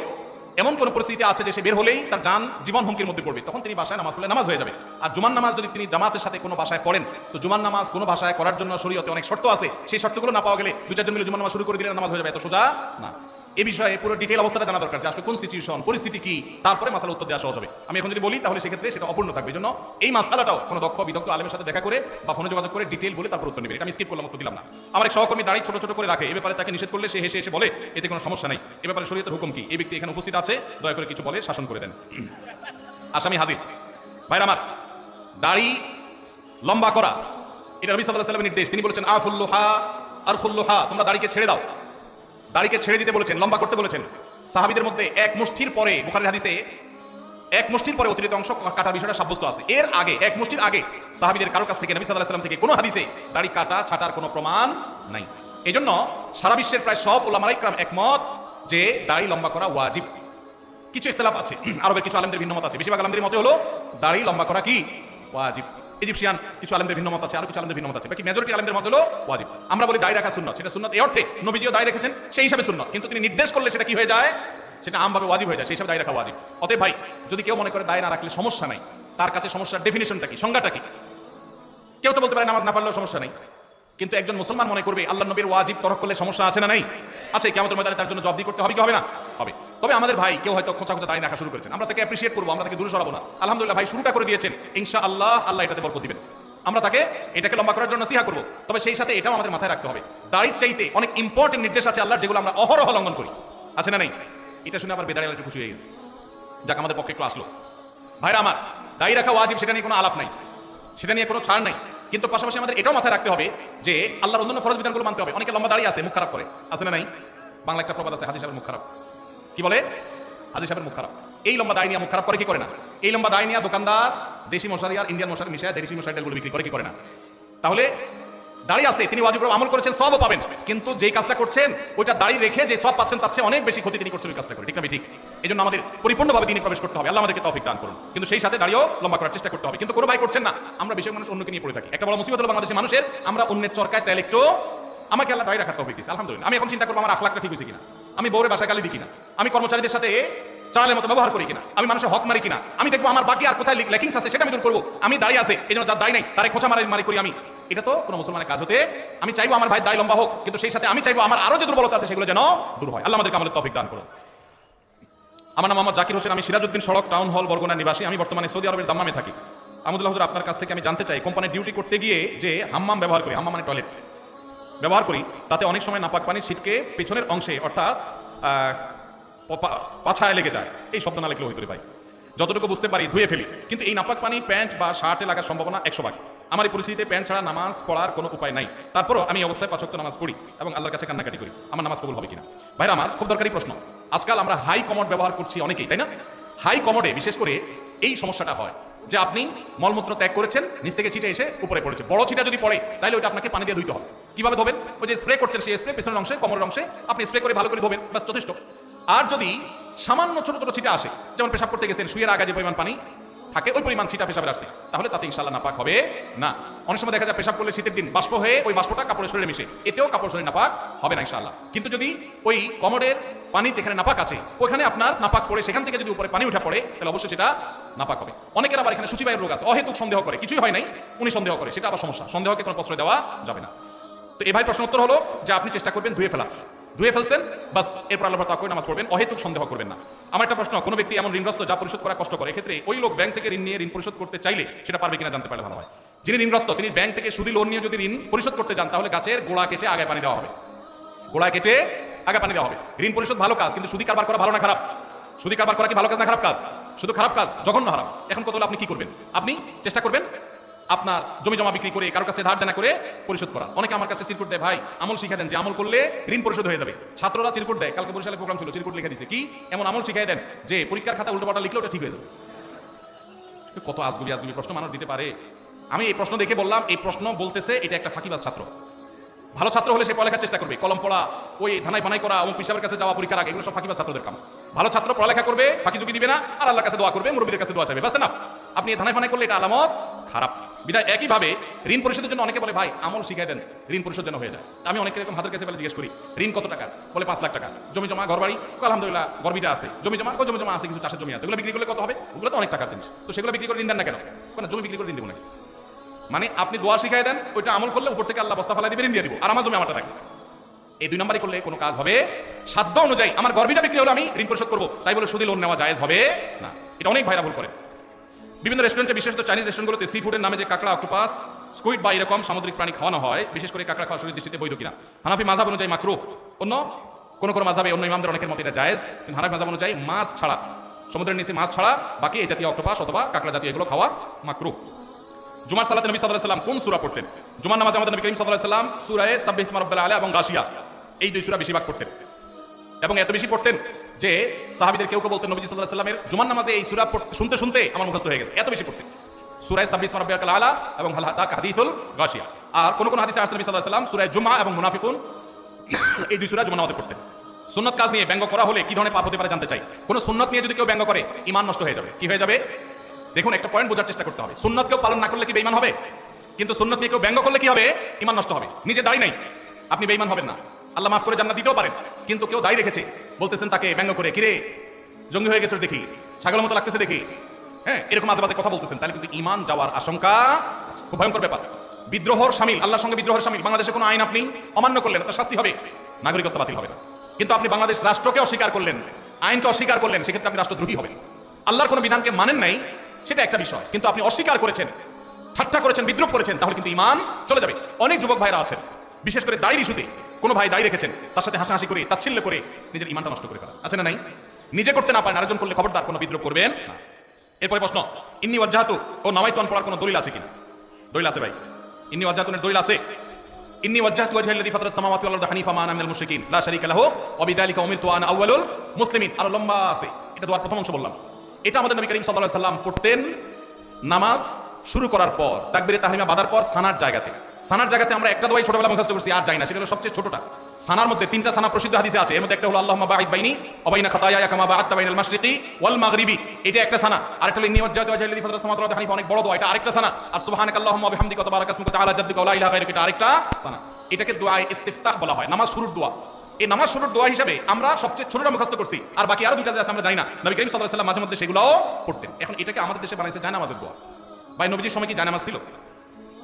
এমন কোন পরিস্থিতি আছে যে সে বের হলেই তার জীবন হুমকির মধ্যে পড়বে, তখন তিনি বাসায় নামাজ পড়লে নামাজ হয়ে যাবে। আর জুমার নামাজ যদি তিনি জামাতের সাথে কোনো ভাষায় পড়েন, তো জুমার নামাজ কোনো ভাষায় করার জন্য শরীয়তে অনেক শর্ত আছে। সেই শর্তগুলো না পাওয়া গেলে দু চারজন মিলে জুমার নামাজ শুরু করে দিলে নামাজ হয়ে যাবে, এত সোজা না। এই বিষয়ে পুরো ডিটেইল অবস্থাটা জানা দরকার যে আসলে কোন সিচুয়েশন, পরিস্থিতি কি, তারপরে মাসালা উত্তর দেওয়া সহজ হবে। আমি এখন যদি বলি তাহলে সেক্ষেত্রে সেটা অপূর্ণ থাকবে। এই জন্য এই মাসালাটাও কোনো দক্ষ বিদগ্ধ আলেমের সাথে দেখা করে বা ফোনে যোগাযোগ করে ডিটেইল বলে তারপর উত্তর নেবেন। এটা আমি স্কিপ করলাম, উত্তর দিলাম না। আমার এক সহকর্মী দাঁড়িয়ে ছোট ছোট করে রাখে, এ ব্যাপারে তাকে নিষেধ করলে সে হেসে এসে বলে এতে কোনো সমস্যা নাই, এ ব্যাপারে শরীয়তের হুকুম কি? এই ব্যক্তি এখানে উপস্থিত আছে, দয়া করে কিছু বলে শাসন করে দেন। আসামি হাজির। ভাইরা আমার, দাড়ি লম্বা করা এটা নবী সাল্লাল্লাহু আলাইহি ওয়াসাল্লামের নির্দেশ। তিনি বলেছেন আফুল্লুহা আরফুল্লুহা, তোমরা দাড়িকে ছেড়ে দাও। দাড়িকে ছেড়ে দিতে বলেছেন, লম্বা করতে বলেছেন। সাহাবীদের মধ্যে এক মুষ্টির পরে, বুখারীর হাদিসে এক মুষ্টির পরে অতিরিক্ত অংশ কাটার বিষয়টা সাব্যস্ত আছে। এর আগে এক মুষ্টির আগে সাহাবীদের কারো কাছ থেকে, নবী সাল্লাল্লাহু আলাইহি ওয়াসাল্লাম থেকে কোনো হাদিসে দাড়ি কাটা ছাটার কোনো প্রমাণ নাই। এজন্য সারা বিশ্বের প্রায় সব উলামায়ে ইকরাম একমত যে দাড়ি লম্বা করা ওয়াজিব। কিছু ইখতিলাফ আছে, আরবের কিছু আলেমদের ভিন্ন মত আছে। বেশিরভাগ আলেমদের মতে হলো দাড়ি লম্বা করা কি ওয়াজিব। ইজিপশিয়ান কিছু আলেমদের ভিন্ন মত আছে, আর কিছু আলেমদের ভিন্ন মত আছে, বাকি মেজরিটি আলেমদের মত হলো ওয়াজিব। আমরা বলি দাড়ি রাখা সুন্নাত, সেটা সুন্নাত এই অর্থে নবীজিও দাড়ি রেখেছেন, সেই হিসাবে সুন্নাত। কিন্তু তিনি নির্দেশ করলে সেটা কি হয়ে যায়? সেটা আমভাবে ওয়াজিব হয়ে যায়, সেই হিসাবে দাড়ি রাখা ওয়াজিব। অতএব ভাই, যদি কেউ মনে করে দাড়ি না রাখলে সমস্যা নাই, তার কাছে সমস্যার ডেফিনিশনটা কি, সংজ্ঞাটা কি? কেউ তো বলতে পারে নামাজ না পড়লেও সমস্যা নেই, কিন্তু একজন মুসলমান মনে করবে আল্লাহ নবীর ওয়াজিব তরক করলে সমস্যা আছে না নাই? আছে। কিয়ামতের ময়দানে তার জন্য জবাবদিহি করতে হবে কি হবে না? হবে। তবে আমাদের ভাই কেউ হয়তো খোঁচা খোঁচা দাড়ি রাখা শুরু করেছেন, আমরা তাকে অ্যাপ্রিশিয়েট করবো, আমরা তাকে দূরে সরাবো না। আলহামদুলিল্লাহ ভাই শুরুটা করে দিয়েছেন, ইনশাআল্লাহ আল্লাহ এটাতে বরকত দিবেন। আমরা তাকে এটাকে লম্বা করার জন্য নসিহত করবো। তবে সেই সাথে এটাও আমাদের মাথায় রাখতে হবে, দাড়ির চাইতে অনেক ইম্পর্টেন্ট নির্দেশ আছে আল্লাহর, যেগুলো আমরা অহরহ লঙ্ঘন করি। আছে না নাই? এটা শুনে আবার বেদাড়ি একটু খুশি হয়ে গেছে, যাক আমাদের পক্ষে একটু আসলো। ভাইরা আমার, দাড়ি রাখা ওয়াজিব, সেটা নিয়ে কোনো আলাপ নাই, সেটা নিয়ে কোনো ছাড় নাই। কিন্তু পাশাপাশি আমাদের এটাও মাথায় রাখতে হবে যে আল্লাহর অন্যান্য ফরজ বিধানগুলো মানতে হবে। অনেকে লম্বা দাড়ি আছে, মুখ খারাপ করে, আছে না নাই? বাংলা একটা প্রবাদ আছে, হাজী সাহেবের মুখ খারাপ। কি বলে? হাজী সাহেবের মুখ খারাপ। এই লম্বা দাড়ি নিয়ে মুখ খারাপ করে কি করে না? এই লম্বা দাড়ি নিয়ে দোকানদার দেশি মশারি আর ইন্ডিয়ান মশারি মিশায় দেশি মশারি ডালগুলো বিক্রি করে কি করে না? তাহলে দাড়ি আছে, তিনি ওয়াজিব আমল করেছেন, সবও পাবেন, কিন্তু যেই কাজটা করছেন ওইটা দাড়ি রেখে যে সব পাচ্ছেন তার চেয়ে অনেক বেশি ক্ষতি তিনি করছেন ওই কাজটা করে। ঠিক না ঠিক? এই জন্য আমাদের পরিপূর্ণভাবে দিনে প্রবেশ করতে হবে। আল্লাহ আমাদেরকে তৌফিক দান করুন। কিন্তু সেই সাথে দাড়িও লম্বা করার চেষ্টা করতে হবে। কিন্তু কোনো ভাই করছেন না, আমরা বেশি মানুষ অন্যকে নিয়ে পড়ে থাকি। একটা বড় মুসিবত হলো বাংলাদেশের মানুষের, আমরা অন্যের চরকায় তেল একটু, আমাকে আল্লাহ দাড়ি রাখার তৌফিক দিয়েছে, আলহামদুলিল্লাহ। আমি এখন চিন্তা করবো আমার আখলাকটা ঠিক হয়েছে কিনা, আমি বউরে বাসায় গালি দিই কিনা, আমি কর্মচারীদের সাথে চালের মতো ব্যবহার করি কিনা, আমি মানুষের হক মারি কিনা, আমি দেখবো আমার বাকি আর কোথায় ল্যাকিংস আছে সেটা আমি দূর করবো। আমি দাড়ি আছে এই জন্য যার দাড়ি নাই তারে খোঁচা মারি করি আমি, এটা তো কোনো মুসলমানের কাজ হতে। আমি চাইবো আমার ভাই দাড়ি লম্বা হোক, কিন্তু সেই সাথে আমি চাইবো আমার আরো যে দুর্বলতা আছে সেগুলো যেন দূর হয়। আল্লাহ আমাদেরকে আমাদের তৌফিক দান করুন। আমার নাম মোহাম্মদ জাকির হোসেন, আমি সিরাজউদ্দিন সড়ক টাউন হল বরগুনা নিবাসী। আমি বর্তমানে সৌদি আরবের দাম্মামে থাকি। আহমদুল্লাহ হুজুর, আপনার কাছ থেকে আমি জানতে চাই, কোম্পানির ডিউটি করতে গিয়ে যে হাম্মাম ব্যবহার করি, হাম্মাম মানে টয়লেট ব্যবহার করি, তাতে অনেক সময় নাপাক পানির ছিটকে পেছনের অংশে অর্থাৎ পাছায় লেগে যায়। এই শব্দ না লিখলে হইতো রে ভাই, যতটুকু বুঝতে পারি ধুয়ে ফেলি, কিন্তু এই নাপাক পানি প্যান্ট বা শার্টে লাগার সম্ভাবনা 100%। আমার এই পরিস্থিতিতে প্যান্ট ছাড়া নামাজ পড়ার কোনো উপায় নাই, তারপরও আমি এই অবস্থায় 5 ওয়াক্ত নামাজ পড়ি এবং আল্লাহর কাছে কান্নাকাটি করি, আমার নামাজ কবুল হবে কিনা? ভাইরা আমার, খুব দরকারি প্রশ্ন। আজকাল আমরা হাই কমোড ব্যবহার করছি অনেকেই, তাই না? হাই কমোডে বিশেষ করে এই সমস্যাটা হয় যে আপনি মলমূত্র ত্যাগ করেছেন, নিচ থেকে ছিটে এসে উপরে পড়েছে। বড় ছিটা যদি পড়ে তাহলে ওইটা আপনাকে পানি দিয়ে ধুইতে হবে। কিভাবে ধোবেন? ওই যে স্প্রে করছেন সেই স্প্রে পেছনের অংশে, কোমরের অংশে আপনি স্প্রে করে ভালো করে ধোবেন, বাস যথেষ্ট। আর যদি সামান্য ছোট ছোট ছিটা আসে, যেমন পেশাব করতে গেছেন, শুয়ের আগা যে পরিমাণ পানি থাকে ওই পরিমাণ ছিটা পেশাবের আসছে, তাহলে তাতে ইনশাআল্লাহ নাপাক হবে না। অনেক সময় দেখা যায় পেশাব করলে শীতের দিন বাষ্প হয়ে ওই বাষ্পটা কাপড়ের শরীরে মিশে, এতেও কাপড় শরীর নাপাক হবে না ইনশাআল্লাহ। কিন্তু যদি ওই কমোডের পানিতে এখানে নাপাক আছে, ওখানে আপনার নাপাক পড়ে সেখান থেকে যদি উপরে পানি উঠে পড়ে, তাহলে অবশ্যই সেটা নাপাক হবে। অনেকের আবার এখানে সূচিবাহের রোগ আছে, অহেতুক সন্দেহ করে, কিছুই হয় নাই উনি সন্দেহ করে, সেটা আবার সমস্যা। সন্দেহকে কোনো প্রশ্রয় দেওয়া যাবে না। তো এই ভাই প্রশ্ন উত্তর হলো যে আপনি চেষ্টা করবেন ধুয়ে ফেলা, ধুয়ে ফেলছেন বাস, এরপর আল্লাহ তাআলা করে নামাজ পড়বেন, অহেতুক সন্দেহ করবেন না। আমার একটা প্রশ্ন, কোনো ব্যক্তি এমন ঋণগ্রস্ত যা পরিশোধ করা কষ্ট করে, এক্ষেত্রে ওই লোক ব্যাংক থেকে ঋণ নিয়ে ঋণ পরিশোধ করতে চাইলে সেটা পারবে কিনা জানতে পারলে ভালো হয়। যিনি ঋণগ্রস্ত তিনি ব্যাংক থেকে সুদী লোন নিয়ে যদি ঋণ পরিশোধ করতে যান, তাহলে গাছের গোড়া কেটে আগে পানি দেওয়া হবে, গোড়া কেটে আগে পানি দেওয়া হবে। ঋণ পরিশোধ ভালো কাজ, কিন্তু সুদী কারবার করা ভালো না খারাপ? সুদী কারবার করা কি ভালো কাজ না খারাপ কাজ? শুধু খারাপ কাজ, জঘন্য হারাম। এখন কত হলে আপনি কি করবেন? আপনি চেষ্টা করবেন আপনার জমি জমা বিক্রি করে কারোর কাছে ধার দেনা করে পরিশোধ করা। অনেকে আমার কাছে চিরকুট দেয়, ভাই আমল শিখা দেন যে আমল করলে ঋণ পরিশোধ হয়ে যাবে। ছাত্ররা চিরকুট দেয়, কালকে বরিশালে প্রোগ্রাম ছিল, চিরকুট লিখে দিছে কি এমন আমল শিখাই দেন যে পরীক্ষার খাতা উল্টোপাল্টা লিখলে ওটা ঠিক হয়ে যাবে। কত আজগুবি আজগুবি প্রশ্ন মানুষ দিতে পারে। আমি এই প্রশ্ন দেখে বললাম, এই প্রশ্ন বলতেছে এটা একটা ফাঁকিবাজ ছাত্র। ভালো ছাত্র হলে সে পড়ালেখার চেষ্টা করবে, কলম পড়া, ওই ধানাই বানাই করা, অমুক পিসাবের কাছে যাওয়া পরীক্ষার আগে, এগুলো সব ফাঁকিবাজ ছাত্রদের কাম। ভালো ছাত্র পড়ালেখা করবে, ফাঁকি ঝুঁকি দিবে না, আর আল্লাহর কাছে দোয়া করবে, মুরব্বীদের কাছে দোয়া চাইবে, বাস না। আপনি ধানাই ফানাই করলে এটা আলামত খারাপ। বিধায় একইভাবে ঋণ পরিশোধের জন্য অনেকে বলে ভাই আমল শিখাই দেন ঋণ পরিশোধ যেন হয়ে যায়। আমি অনেক এরকম হাতের কাছে জিজ্ঞেস করি ঋণ কত টাকা, বলে 5 লাখ টাকা। জমি জমা ঘর বাড়ি, আলহামদুলিল্লাহ গর্বিটা আছে, জমি জমা আছে, কিছু চাষের জমি আছে, ওগুলো বিক্রি করলে কত হবে? ওগুলো তো অনেক টাকার জিনিস, তো সেগুলো বিক্রি করে ঋণ দেন না কেন? কেন জমি বিক্রি করে ঋণ দেবো নাকি? মানে আপনি দোয়া শিখাই দেন, ওইটা আমল করলে উপর থেকে আল্লাহ বস্তা ফেলাই দিবে, ঋণ দিয়ে দিব, আর আমার জমি আমারটা থাকবে। এই 2 নম্বরই করলে কোনো কাজ হবে? সাধ্য অনুযায়ী আমার গর্বিটা বিক্রি হলে আমি ঋণ পরিশোধ করবো, তাই বলে সুদী লোন নেওয়া জায়েজ হবে না। এটা অনেক ভাইরা ভুল করে। বিভিন্ন রেস্টুরেন্টে, বিশেষত চাইনিজ রেস্টুরেন্টগুলোতে সি ফুডের নামে যে কাঁকড়া, অক্টোপাস, স্কুইড বা এরকম সামুদ্রিক প্রাণী খাওয়ানো হয়, বিশেষ করে কাঁকড়া খাওয়া শরীর দৃষ্টিতে বৈধ কিনা? হানাফি মাযহাব অনুযায়ী মাকরুহ, অন্য কোন মাযহাবে, অন্য ইমামদের অনেকের মতে এটা জায়েজ, কিন্তু হানাফি মাযহাব অনুযায়ী মাছ ছাড়া, সমুদ্রের নিচে মাছ ছাড়া বাকি এই জাতীয় অক্টোপাস অথবা কাঁকড়া জাতীয় এগুলো খাওয়া মাকরুহ। জুমার সালাতে নবী সাল্লাল্লাহু আলাইহি ওয়াসাল্লাম কোন সূরা পড়তেন? জুমার নামাজে আমাদের নবী করিম সাল্লাল্লাহু আলাইহি ওয়াসাল্লাম সূরায়ে সাব্বিহ ইসমা রাব্বিল আলা এবং গাশিয়া, এই 2 সূরা বেশিরভাগ পড়তেন। এবং এত বেশি পড়তেন যে সাহাবীদের কেউ কেউ বলতেন নবী সাল্লাল্লাহু আলাইহি ওয়াসাল্লামের জুমার নামাজে এই সূরা শুনতে শুনতে আমার মুখস্থ হয়ে গেছে, এত বেশি পড়তেন। সূরায়ে সাব্বিহ ইসমা রাব্বিল আলা এবং হাল আতাকা হাদিসুল গাশিয়া। আর কোন হাদিসে আসছে নবী সাল্লাল্লাহু আলাইহি ওয়াসাল্লাম সূরায়ে জুমআ এবং মুনাফিকুন, এই 2 সূরা জুমার নামাজে পড়তেন। সুন্নাত কাজ নিয়ে ব্যঙ্গ করা হলে কি ধরনের পাপ হতে পারে জানতে চাই। কোন সুন্নাত নিয়ে যদি কেউ ব্যঙ্গ করে, ঈমান নষ্ট হয়ে যাবে। কি হয়ে যাবে? দেখুন, একটা পয়েন্ট বোঝার চেষ্টা করতে হবে। সুন্নাত কেউ পালন না করলে কি বেঈমান হবে? কিন্তু সুন্নাত নিয়ে কেউ ব্যঙ্গ করলে কি হবে? ঈমান নষ্ট হবে। নিজে দাড়ি নাই, আপনি বেঈমান হবেন না, আল্লাহ মাফ করে জান্নাত দিতেও পারেন। কিন্তু কেউ দাড়ি রেখেছে, বলতেছেন তাকে ব্যঙ্গ করে, কিরে জঙ্গি হয়ে গেছে দেখি, ছাগলের মতো লাগতেছে দেখি, হ্যাঁ, এরকম আজে বাজে কথা বলতেছেন, তাহলে কিন্তু ঈমান যাওয়ার আশঙ্কা, খুব ভয়ঙ্কর ব্যাপার। বিদ্রোহর শামিল, আল্লাহর সঙ্গে বিদ্রোহের শামিল। বাংলাদেশে কোনো আইন আপনি অমান্য করলেন, তার শাস্তি হবে, নাগরিকত্ব বাতিল হবে না। কিন্তু আপনি বাংলাদেশ রাষ্ট্রকে অস্বীকার করলেন, আইনকে অস্বীকার করলেন, সেক্ষেত্রে আপনি রাষ্ট্রদ্রোহী হবেন। আল্লাহর কোনো বিধানকে মানেন নাই, সেটা একটা বিষয়, কিন্তু আপনি অস্বীকার করেছেন, ঠাট্টা করেছেন, বিদ্রোহ করেছেন, তাহলে কিন্তু ঈমান চলে যাবে। অনেক যুবক ভাইরা আছেন, বিশেষ করে দাড়ির ইস্যুতে, কোনো ভাই দাড়ি রেখেছেন, তার সাথে হাসাহাসি করে, তাচ্ছিল্য করে নিজের ঈমানটা নষ্ট করে ফেলা, আছে না নাই? নিজে করতে না পারেন, আরেকজন করলে খবরদার কোনো বিদ্রোহ করবেন না। এরপরে প্রশ্ন, ইন্নী ওয়াজ্জাহাতু ও নাওয়াইতু পড়ার কোনো দলিল আছে কিনা? দলিল আছে ভাই, ইন্নী ওয়াজ্জাহাতুর দলিল আছে। ইন্নী ওয়াজ্জাহতু ওয়াজহিয়া আল্লাযী ফাতারাস সামাওয়াতি ওয়াল আরদা হানিফা মা আনা মিনাল মুশরিকিন লা শারীকা লাহু ওয়া বিযালিকা উমিরতু আনা আউয়ালুল মুসলিমিন। আর লম্বা আছে, এটা দোয়ার প্রথম অংশ বললাম। এটা আমাদের নবী করিম সাল্লাল্লাহু আলাইহি ওয়াসাল্লাম পড়তেন নামাজ শুরু করার পর, তাকবীরে তাহরিমা বাঁধার পর সানার জায়গাতে। সানার জায়গাতে আমরা একটা দোয়াই ছোটবেলা মুখস্থ করছি, আর যাই না, সেটা হলো সবচেয়ে ছোটটা। সানার মধ্যে 3টা সানা প্রসিদ্ধ হাদিসে আছে, এর মধ্যে একটা হলো আল্লাহুম্মা বাঈদ বাইনি ওয়া বাইনা খাতায়ায়া কামা বা'আদতা বাইনাল মাশরিকি ওয়াল মাগরিবি, এটা একটা সানা। আরেকটা হলো ইন্নী ওয়াজ্জাহতু ওয়াজহিয়া আল্লাযী ফাতারাস সামাওয়াতি ওয়াল আরদা হানিফা, অনেক বড় দোয়া, এটা আরেকটা সানা। আর সুবহানাকাল্লাহুম্মা ওয়া বিহামদিকা ওয়া তাবারাকা ইসমুকা তাআলা জাদ্দুকা ওয়া লা ইলাহা গায়রুকা, এটা আরেকটা সানা। এটাকে দোয়ায়ে ইস্তিফতাহ বলা হয়, নামাজ শুরুর দোয়া। এই নামাজ শুরুর দোয়া হিসেবে আমরা সবচেয়ে ছোটটা মুখস্থ করছি, আর বাকি আরো 2টা যে আছে আমরা জানি না। নবী করিম সাল্লাল্লাহু আলাইহি ওয়াসাল্লাম মাঝে মধ্যে সেগুলোও পড়তেন। এখন এটাকে আমাদের দেশে বানাইছে জায়নামাজের দোয়া। ভাই, নবীজির সময় কি জায়নামাজ ছিল?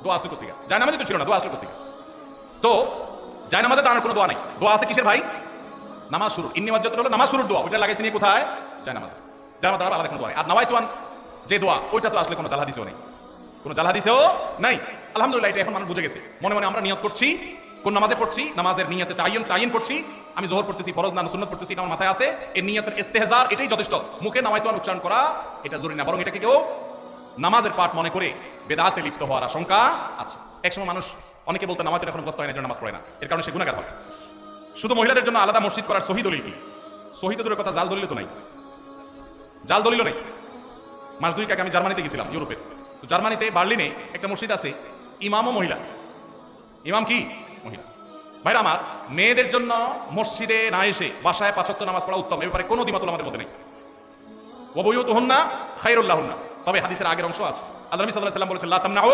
দোয়া আসলে কোথা থেকে? জায়নামাজই তো ছিল না, দোয়া আসলে কোথা থেকে? তো জায়নামাজে দাঁড়ানোর কোনো দোয়া নাই, দোয়া আছে কিসের ভাই? নামাজ শুরু। ইন্নী ওয়াজ্জাহতু হলো নামাজ শুরুর দোয়া, ওইটা লাগাইছে নিয়ে কোথায়? জায়নামাজে। জায়নামাজ দাঁড়ানোর আলাদা কোনো দোয়া নেই। আর নাওয়াইতু যে দোয়া, ওইটা তো আসলে কোনো জাল হাদিসেও নেই, কোনো জাল হাদিসেও নাই। আলহামদুলিল্লাহ, এটা এখন মানুষ বুঝে গেছে। মনে মনে আমরা নিয়ত করছি, কোন নামাজে পড়ছি, নামাজের নিয়তে তাইয়িন করছি, আমি যোহর পড়তেছি, ফরজ না সুন্নাত পড়তেছি, এটা আমার মাথায় আছে। এই নিয়তের ইস্তেহজার, এটাই যথেষ্ট। মুখে নাওয়াইতু উচ্চারণ করা এটা জরুরি না, বরং এটাকে কেউ নামাজের পাঠ মনে করে বেদাতে লিপ্ত হওয়ার আশঙ্কা আছে। একসময় মানুষ অনেকে বলতে নামাজের এখন মুখস্থ হয় না, জন্য নামাজ পড়ে না, এর কারণে সে গুনাহগার হয়। শুধু মহিলাদের জন্য আলাদা মসজিদ করার সহি দলিল কি? সহি দলিলের কথা, জাল দলিল তো নাই, জাল দলিল নেই। মাস 2 আগে আমি জার্মানিতে গেছিলাম, ইউরোপের। তো জার্মানিতে বার্লিনে একটা মসজিদ আছে, ইমামও মহিলা। ইমাম কি? মহিলা। ভাইরা আমার, মেয়েদের জন্য মসজিদে না এসে বাসায় 5 ওয়াক্ত নামাজ পড়া উত্তম, এ ব্যাপারে কোনো দ্বিমত আমাদের মধ্যে নেই। ওয়া বুয়ুতুহুন্না খায়রুল লাহুন্না, তবে হাদিসের আগের অংশ আছে। আল্লাহ নবী সাল্লাল্লাহু আলাইহি ওয়াসাল্লাম বলেছেন লা তামনাউ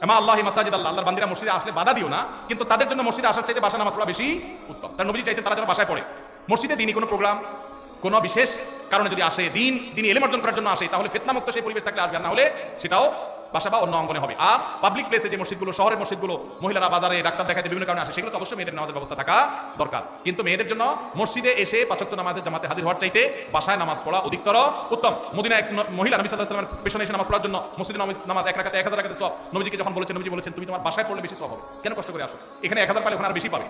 আমা আল্লাহি মাসাজিদ আল্লাহ, আল্লাহর বান্দিরা মসজিদে আসলে বাধা দিও না, কিন্তু তাদের জন্য মসজিদে আসার চাইতে বাসায় নামাজ পড়া বেশি উত্তম। তার নবী চাইতে তারা যেন বাসায় পড়ে। মসজিদে দিনই কোনো প্রোগ্রাম, কোনো বিশেষ কারণে যদি আসে, দিন এলেম অর্জন করার জন্য আসে, তাহলে ফিতনামুক্ত সেই পরিবেশ থাকলে আসবে, না হলে সেটাও বাসা বা অন্য অঙ্গনে হবে। আর পাবলিক প্লেসে যে মসজিদগুলো, শহরের মসজিদগুলো, মহিলারা বাজারে ডাক্তার দেখাতে বিভিন্ন কারণে আসে, সেগুলো তো অবশ্যই মেয়েদের নামাজের ব্যবস্থা থাকা দরকার। কিন্তু মেয়েদের জন্য মসজিদে এসে ৫ ওয়াক্ত নামাজের জামাতে হাজির হওয়ার চাইতে বাসায় নামাজ পড়া অধিকতর উত্তম। মদিনায় এক মহিলা নবী সাল্লাল্লাহু আলাইহি ওয়াসাল্লামের পেছনে এসে নামাজ পড়ার জন্য মসজিদে নামাজ 1 রাকাতে 1000 রাকাতে সওয়াব, নবীজিকে যখন বলেছেন, নবীজি বলেছেন তুমি তোমার বাসায় পড়লে বেশি সওয়াব হবে, কেন কষ্ট করে আসো? এখানে 1000 পাইলে ওখানে আর বেশি পাবে।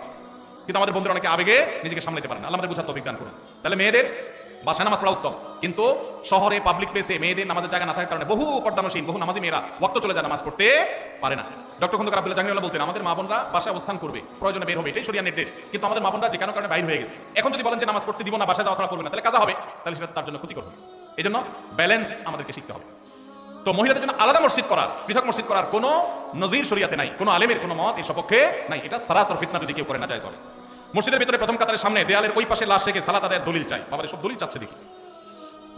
কিন্তু আমাদের বন্ধুরা অনেকে আবেগে নিজেকে সামলাতে পারে না। আল্লাহ আমাদের বুঝার তৌফিক দান করুন। তাহলে মেয়েদের বাসায় নামাজ পড়া উত্তম, কিন্তু শহরে পাবলিক প্লেসে মেয়েদের নামাজের জায়গা না থাকার কারণে বহু পর্দানসীন, বহু নামাজি মেয়েরা ওয়াক্ত চলে যায়, নামাজ পড়তে পারে না। ডক্টর খন্দকার আব্দুল্লাহ জাহাঙ্গীরুল্লাহ বলতেন আমাদের মা বোনরা বাসায় অবস্থান করবে, প্রয়োজনে বের হবে, এটাই শরিয়ার নির্দেশ। কিন্তু আমাদের মা বোনরা যে কারণে বাইরে হয়ে গেছে, এখন যদি বলেন যে নামাজ পড়তে দিব না, বাসায় যাওয়া ছাড়া করবে না, তাহলে কাজা হবে, তাহলে সেটা তার জন্য ক্ষতি করবে। এই জন্য ব্যালেন্স আমাদেরকে শিখতে হবে। তো মহিলাদের জন্য আলাদা মসজিদ করার, পৃথক মসজিদ করার কোনো নজির শরিয়াতে নাই, কোনো আলেমের কোনো মত এর সপক্ষে নাই। এটা সারাসর ফিতনা যদি কেউ করে না যায় চলে। মসজিদের ভিতরে প্রথম কাতারের সামনে দেয়ালের ওই পাশে লাশ রেখে সালাত আদায়ের দলিল চাই। বাবা সব দলিল চাচ্ছে দেখি।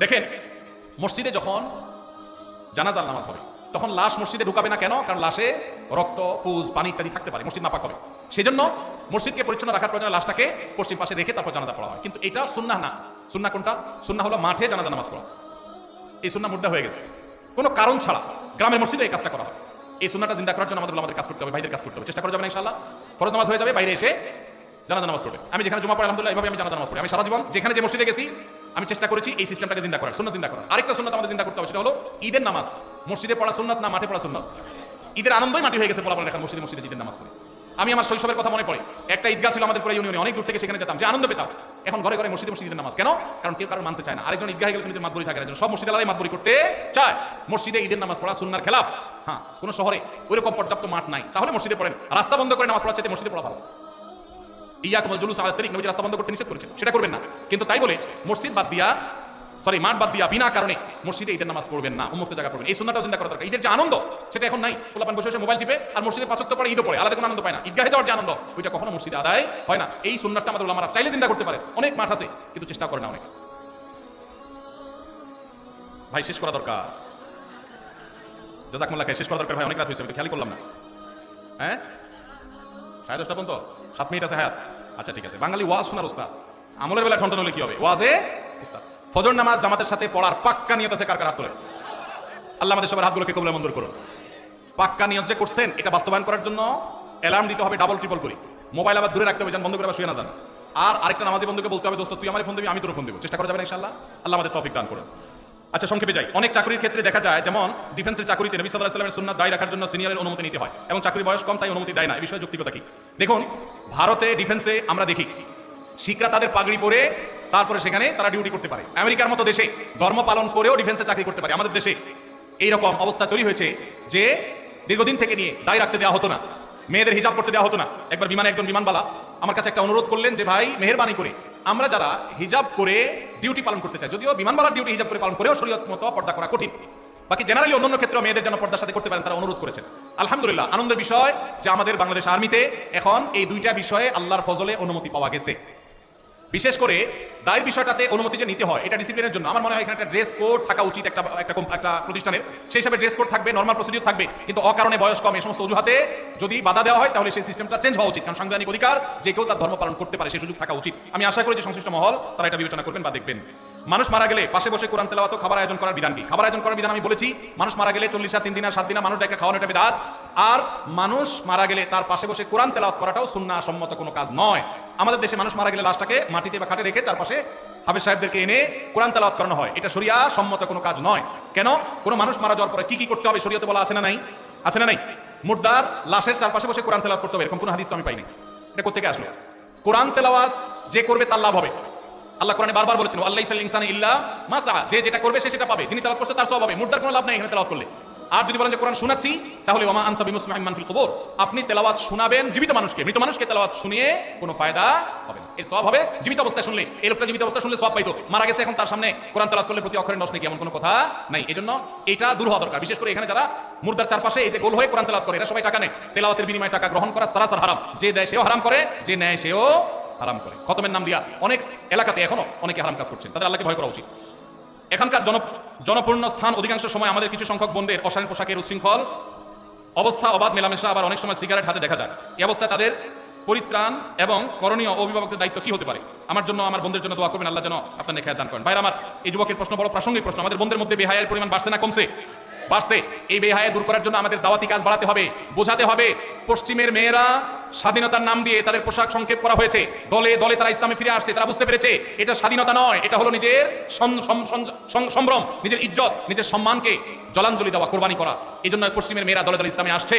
দেখেন, মসজিদে যখন জানাজার নামাজ হবে তখন লাশ মসজিদে ঢুকাবে না কেন? কারণ লাশে রক্ত, পুজ, পানি ইত্যাদি থাকতে পারে, মসজিদ নাপাক হবে। সেজন্য মসজিদকে পরিচ্ছন্ন রাখার প্রয়োজনে লাশটাকে পশ্চিম পাশে রেখে তারপর জানাজা পড়া হয়। কিন্তু এটা সুন্নাহ না। সুন্নাহ কোনটা? সুন্নাহ হলো মাঠে জানাজা নামাজ পড়া। এই সুন্নাহ মুদ্রা হয়ে গেছে, কোনো কারণ ছাড়া গ্রামের মসজিদে এই কাজটা করা হয়। এই সুন্নাহটা জিন্দা করার জন্য আমাদের কাজ করতে হবে, ভাইদের কাজ করতে হবে, চেষ্টা করা যাবে না ইনশাআল্লাহ। ফরজ নামাজ হয়ে যাবে, বাইরে এসে জানাজা নামাজ পড়বে। আমি যেখানে জুমা পড়ি আলহামদুলিল্লাহ এইভাবে আমি জানাজা নামাজ পড়ি। আমি সারা জীবন যেখানে যে মসজিদে গেছি আমি চেষ্টা করেছি এই সিস্টেমটাকে জিন্দা করার, সুন্নাত জিন্দা করার। আরেকটা সুন্নাত আমাদের জিন্দা করতে হবে, সেটা হলো ঈদের নামাজ। মসজিদে পড়া সুন্নাত না, মাঠে পড়া সুন্নাত। ঈদের আনন্দই মাটি হয়ে গেছে, বলা বলে এখন মসজিদে ঈদের নামাজ পড়ি। আমি আমার শৈশবের কথা মনে পড়ে, একটা ঈদগাহ ছিল আমাদের পুরো ইউনিয়নে, অনেক দূর থেকে সেখানে যেতাম, যে আনন্দ পেতাম। এখন ঘরে ঘরে মসজিদে ঈদের নামাজ কেন? কারণ কেউ কারণ মানতে চায় না। আরেকজন ঈদগাহে গেলে নিজের মাতবরি থাকে না, সব মসজিদে আলাদাই মাতবরি করতে চায়। মসজিদে ঈদের নামাজ পড়া সুন্নাহর খেলাফ। হ্যাঁ, কোনো শহরে ওইরকম পর্যাপ্ত মাঠ নাই, তাহলে মসজিদে পড়েন। রাস্তা বন্ধ করে নামাজ পড়ার চাইতে মসজিদে পড়া ভালো। ইয়াকুমুল জুলুস আলা তারিক, নবী রাস্তা বন্ধ করতে নিষেধ করেছেন, সেটা করবেন না। কিন্তু তাই বলে মসজিদ বাদ দিয়া, মাঠ বাদ দিয়া বিনা কারণে মসজিদে ঈদের নামাজ পড়বেন না, উন্মুক্ত জায়গা পড়বেন। এই সুন্নাহটাও চিন্তা করা দরকার। ঈদের যে আনন্দ সেটা এখন নাই। পোলাপান বসে বসে মোবাইল টিপে আর মসজিদে ৫ ওয়াক্ত পড়ে ঈদও পড়ে, আলাদা কোনো আনন্দ পায় না। ঈদগাহে যাওয়ার যে আনন্দ ওইটা কখনো মসজিদে আদায় হয় না। এই সুন্নাহটা আমাদের উলামারা চাইলে চিন্তা করতে পারে। অনেক মাঠ আছে কিন্তু চেষ্টা করে না অনেকে। ভাই শেষ করা দরকার, জাযাকুমুল্লাহ খাইর, শেষ করা দরকার ভাই। অনেক রাত হয়েছে, আমি তো খেয়াল করলাম না। হ্যাঁ, 10:30 পর্যন্ত 7 মিনিট আছে। হায়াত, আচ্ছা ঠিক আছে। বাঙালি ওয়াজ শোনার ওস্তাদ, আমলের বেলা ঠনঠন হলে কি হবে? ওয়াজে ওস্তাদ। ফজর নামাজ জামাতের সাথে পড়ার পাক্কা নিয়ত আছে কার কার? হাত তোলে। আল্লাহ আমাদের সবার হাতগুলোকে কবুল মঞ্জুর করুন। পাক্কা নিয়ত যে করছেন এটা বাস্তবায়ন করার জন্য অ্যালার্ম দিতে হবে ডাবল ট্রিপল করে। মোবাইল আবার দূরে রাখতে হবে, যেন বন্ধ করে আবার শুয়ে না যান। আর আরেকটা নামাজি বন্ধুকে বলতে হবে, দোস্ত তুই আমার ফোন দিবি, আমি তোর ফোন দেবো। চেষ্টা করা যাবে না ইনশাআল্লাহ। আল্লাহ আমাদের তৌফিক দান করুন। আচ্ছা, সংক্ষেপে যাই। অনেক চাকরির ক্ষেত্রে দেখা যায়, যেমন ডিফেন্সের চাকরিতে নবী সাল্লাল্লাহু আলাইহি ওয়াসাল্লামের সুন্নাত দায়ী রাখার জন্য সিনিয়রের অনুমতি নিতে হয়, এবং চাকরির বয়স কম তাই অনুমতি দেয় না। এই বিষয়ে যৌক্তিকতা কি? দেখুন, ভারতে ডিফেন্সে আমরা দেখি শিখরা তাদের পাগড়ি পরে তারপরে সেখানে তারা ডিউটি করতে পারে। আমেরিকার মতো দেশে ধর্ম পালন করেও ডিফেন্সে চাকরি করতে পারে। আমাদের দেশে এইরকম অবস্থা তৈরি হয়েছে যে দীর্ঘদিন থেকে নিয়ে দায় রাখতে দেওয়া হতো না, মেয়েদের হিজাব করতে দেওয়া হতো না। একবার বিমানে একজন বিমানবালা আমার কাছে একটা অনুরোধ করলেন যে ভাই মেহেরবানি করে আমরা যারা হিজাব করে ডিউটি পালন করতে চাই, যদিও বিমানবালার ডিউটি হিজাব করে পালন করেও শরীয়ত মতো পর্দা করা কঠিন, বাকি জেনারেলি অন্যান্য ক্ষেত্রে মেয়েদের যেন পর্দার সাথে করতে পারেন, তারা অনুরোধ করেছেন। আলহামদুলিল্লাহ, আনন্দের বিষয় যে আমাদের বাংলাদেশ আর্মিতে এখন এই দুইটা বিষয়ে আল্লাহর ফজলে অনুমতি পাওয়া গেছে। বিশেষ করে দায়ের বিষয়টাতে অনুমতি যে নিতে হয় এটা ডিসিপ্লিনের জন্য আমার মনে হয় এখানে একটা ড্রেস কোড থাকা উচিত একটা প্রতিষ্ঠানের। সেই হিসাবে ড্রেস কোড থাকবে, নর্মাল প্রসিডিউর থাকবে, কিন্তু অকারণে বয়স কম এই সমস্ত অজুহাতে যদি বাধা দেওয়া হয় তাহলে সেই সিস্টেমটা চেঞ্জ হওয়া উচিত। কারণ সাংবিধানিক অধিকার যে কেউ তার ধর্ম পালন করতে পারে, সেই সুযোগ থাকা উচিত। আমি আশা করি যে সংশ্লিষ্ট মহল তারা এটা বিবেচনা করবেন বা দেখবেন। মানুষ মারা গেলে পাশে বসে কোরআন তেলাওয়াত ও খাবার আয়োজন করার বিধান কি? খাবার আয়োজন করার বিধান আমি বলেছি, মানুষ মারা গেলে 40 আর 3 দিন আর 7 দিন মানুষ ডেকে খাওয়ানো এটা বিধাত। আর মানুষ মারা গেলে তার পাশে বসে কোরআন তেলাওয়াত করাটাও সুন্নাহ সম্মত কোনো কাজ নয়। আমাদের দেশে মানুষ মারা গেলে লাশটাকে মাটিতে বা খাটে রেখে চারপাশে হাফেজ সাহেবদেরকে এনে কোরআন তেলাওয়াত করানো হয়, এটা শরিয়া সম্মত কোনো কাজ নয়। কেন? কোনো মানুষ মারা যাওয়ার পরে কি কি করতে হবে শরিয়তে বলা আছে না নাই? আছে না নাই? মুর্দার লাশের চারপাশে বসে কোরআন তেলাওয়াত করতে হবে, এরকম কোনো হাদিস তো আমি পাইনি। এটা কোত্থেকে আসলো? কোরআন তেলাওয়াত যে করবে তার লাভ হবে। আল্লাহ কোরআনে বারবার বলেছেন আল্লাহ ইসাল ইনসানা ইল্লা মা সা, যে যেটা করবে সে সেটা পাবে, যিনি তেলাওয়াত করছে তার সওয়াব হবে। মুর্দার কোনো লাভ নাই এখানে তেলাওয়াত করলে। আর যদি বলেন যে কোরআন শোনাচ্ছি, তাহলে ওমা আনতা বিমুসমিআন মান ফিল কুবুর, আপনি তেলাওয়াত শোনাবেন জীবিত মানুষকে, মৃত মানুষকে তেলাওয়াত শুনিয়ে কোনো ফায়দা হবে না। এর সওয়াব হবে জীবিত অবস্থায় শুনলে। এই লোকটা জীবিত অবস্থায় শুনলে সওয়াব পাইতো, মারা গেছে এখন তার সামনে কোরআন তেলাওয়াত করলে প্রতি অক্ষরে নষ্ট নেই এমন কোনো কথা নাই। এজন্য এটা দূর হওয়া দরকার। বিশেষ করে এখানে যারা মুর্দার চারপাশে এই যে গোল হয়ে কোরআন তেলাওয়াত করে, এরা সবাই টাকা নেয়। তেলাওয়াতের বিনিময়ে টাকা গ্রহণ করা সরাসরি হারাম। যে দেয় সেও হারাম করে, যে নেয় সেও হারাম করে। খতমের নাম দিয়া অনেক এলাকাতে এখনো অনেকে হারাম কাজ করছেন, তাদের আল্লাহকে ভয় করা উচিত। এখানকার জনপূর্ণ স্থান অধিকাংশ সময় আমাদের কিছু সংখ্যক বোনদের অশালীন পোশাকের উশৃঙ্খল অবস্থা, অবাধ মেলামেশা, আবার অনেক সময় সিগারেট হাতে দেখা যায়। এই অবস্থায় তাদের পরিত্রাণ এবং করণীয় অভিভাবকদের দায়িত্ব কি হতে পারে? আমার জন্য, আমার বোনদের জন্য দোয়া করবেন, আল্লাহ যেন আপনার নেখায়াত দান করেন। ভাইরা আমার, এই যুবকের প্রশ্ন বড় প্রাসঙ্গিক প্রশ্ন। আমাদের বোনদের মধ্যে বেহায়ার পরিমাণ বাড়ছে না কমছে? বাড়ছে। এই বেহায়া দূর করার জন্য আমাদের দাওয়াতি কাজ বাড়াতে হবে, বোঝাতে হবে পশ্চিমের মেয়েরা স্বাধীনতার নাম দিয়ে তাদের পোশাক সংক্ষেপ করা হয়েছে, দলে দলে তারা ইসলামে ফিরে আসছে, তারা বুঝতে পেরেছে এটা স্বাধীনতা নয়, এটা হলো নিজের সম্ভ্রম, নিজের ইজ্জত, নিজের সম্মানকে জলাঞ্জলি দেওয়া, কোরবানি করা। এই জন্য পশ্চিমের মেয়েরা দলে দলে ইসলামে আসছে।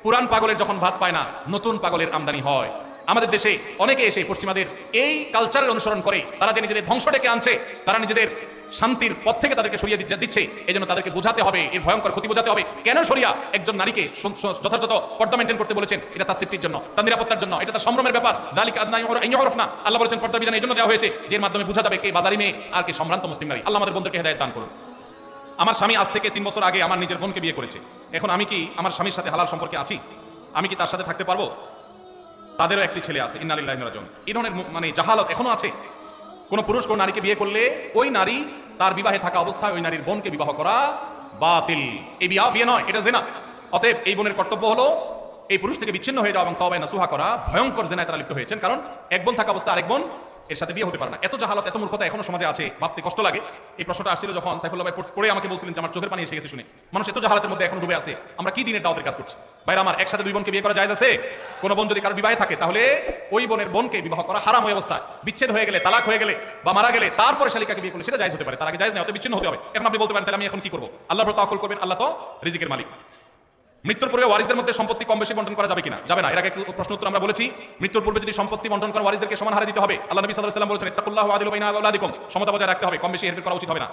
পুরান পাগলের যখন ভাত পায় না, নতুন পাগলের আমদানি হয়। আমাদের দেশে অনেকে এসে পশ্চিমাদের এই কালচারের অনুসরণ করে, তারা যে নিজেদের ধ্বংস ডেকে আনছে, তারা নিজেদের শান্তির পথ থেকে তাদেরকে সরিয়ে দিচ্ছে। এই জন্য তাদেরকে বোঝাতে হবে, এর ভয়ঙ্কর ক্ষতি বোঝাতে হবে। কেন শরিয়া একজন নারীকে যথাযথ পর্দা মেনটেন করতে বলেছেন? এটা তার সেফটির জন্য, তার নিরাপত্তার জন্য, এটা তার সম্ভ্রমের ব্যাপার। দালিকা আদনা ইউরফ না, আল্লাহ বলেছেন পর্দা বিধান এই জন্য দেওয়া হয়েছে যে এর মাধ্যমে বোঝা যাবে কে বাজারি মেয়ে আর কে সম্ভ্রান্ত মুসলিম নারী। আল্লাহ আমাদের বোনদেরকে হেদায়েত দান করুন। আমার স্বামী আজ থেকে 3 বছর আগে আমার নিজের বোনকে বিয়ে করেছে। এখন আমি কি আমার স্বামীর সাথে হালাল সম্পর্কে আছি? আমি কি তার সাথে থাকতে পারবো? তাদেরও একটি ছেলে আছে, ইন্না লিল্লাহি ওয়া ইন্না ইলাইহি রাজিউন। এই ধরনের মানে জাহালত এখনো আছে। কোন পুরুষ কোন নারীকে বিয়ে করলে ওই নারী তার বিবাহে থাকা অবস্থায় ওই নারীর বোনকে বিবাহ করা বাতিল। এই বিয়ে নয়, এটা জিনা। অতএব এই বোনের কর্তব্য হলো এই পুরুষ থেকে বিচ্ছিন্ন হয়ে যাওয়া এবং তওবা নাসুহা করা। ভয়ঙ্কর জিনায় তারা লিপ্ত হয়েছেন, কারণ এক বোন থাকা অবস্থায় আরেক বোন এর সাথে বিয়ে হতে পারে না। এত জাহালত, এত মূর্খতা এখনো সমাজে আছে, ভাবতে কষ্ট লাগে। এই প্রশ্নটা আসছিল যখন সাইফুল্লাহ ভাই পড়ে আমাকে বলছিলেন যে আমার চোখের পানি এসে গেছে শুনে। মানুষ এত জাহালাতের মধ্যে এখনো ডুবে আছে। আমরা কি দিনের দাওয়াতের কাজ করছি? ভাইরা আমার, একসাথে 2 বোনকে বিয়ে করা জায়েজ আছে? কোন বোন যদি কারো বিবাহে থাকে তাহলে ওই বোনের বোনকে বিবাহ করা হারাম। ওই অবস্থায় বিচ্ছেদ হয়ে গেলে, তালাক হয়ে গেলে বা মারা গেলে তারপরে শালিকাকে বিয়ে করলে সেটা জায়েজ হতে পারে, তার আগে জায়েজ নয়। অত বিচ্ছিন্ন হতে হবে। এখন আপনি বলতে পারেন তাহলে আমি এখন কি করবো? আল্লাহর উপর তাওয়াক্কুল করবেন, আল্লাহ তো রিজিকের মালিক। মৃত্যুর পূর্বে ওয়ারিসদের মধ্যে সম্পত্তি কম বেশি বন্টন করা যাবে কিনা? যাবে না। এর আগে প্রশ্ন উত্তর আমরা বলেছি, মৃত্যুর পূর্বে যদি সম্পত্তি বন্টন করা ওয়ারিসদেরকে সমান হারে দিতে হবে। আল্লাহ নবী সাল্লাল্লাহু আলাইহি ওয়াসাল্লাম বলেছেন ইত্তাকুল্লাহু ওয়া আদিলু বাইনা আওলাদিকুম, সমতা বজায় রাখতে হবে, কম বেশি হেরফের করা উচিত হবে না।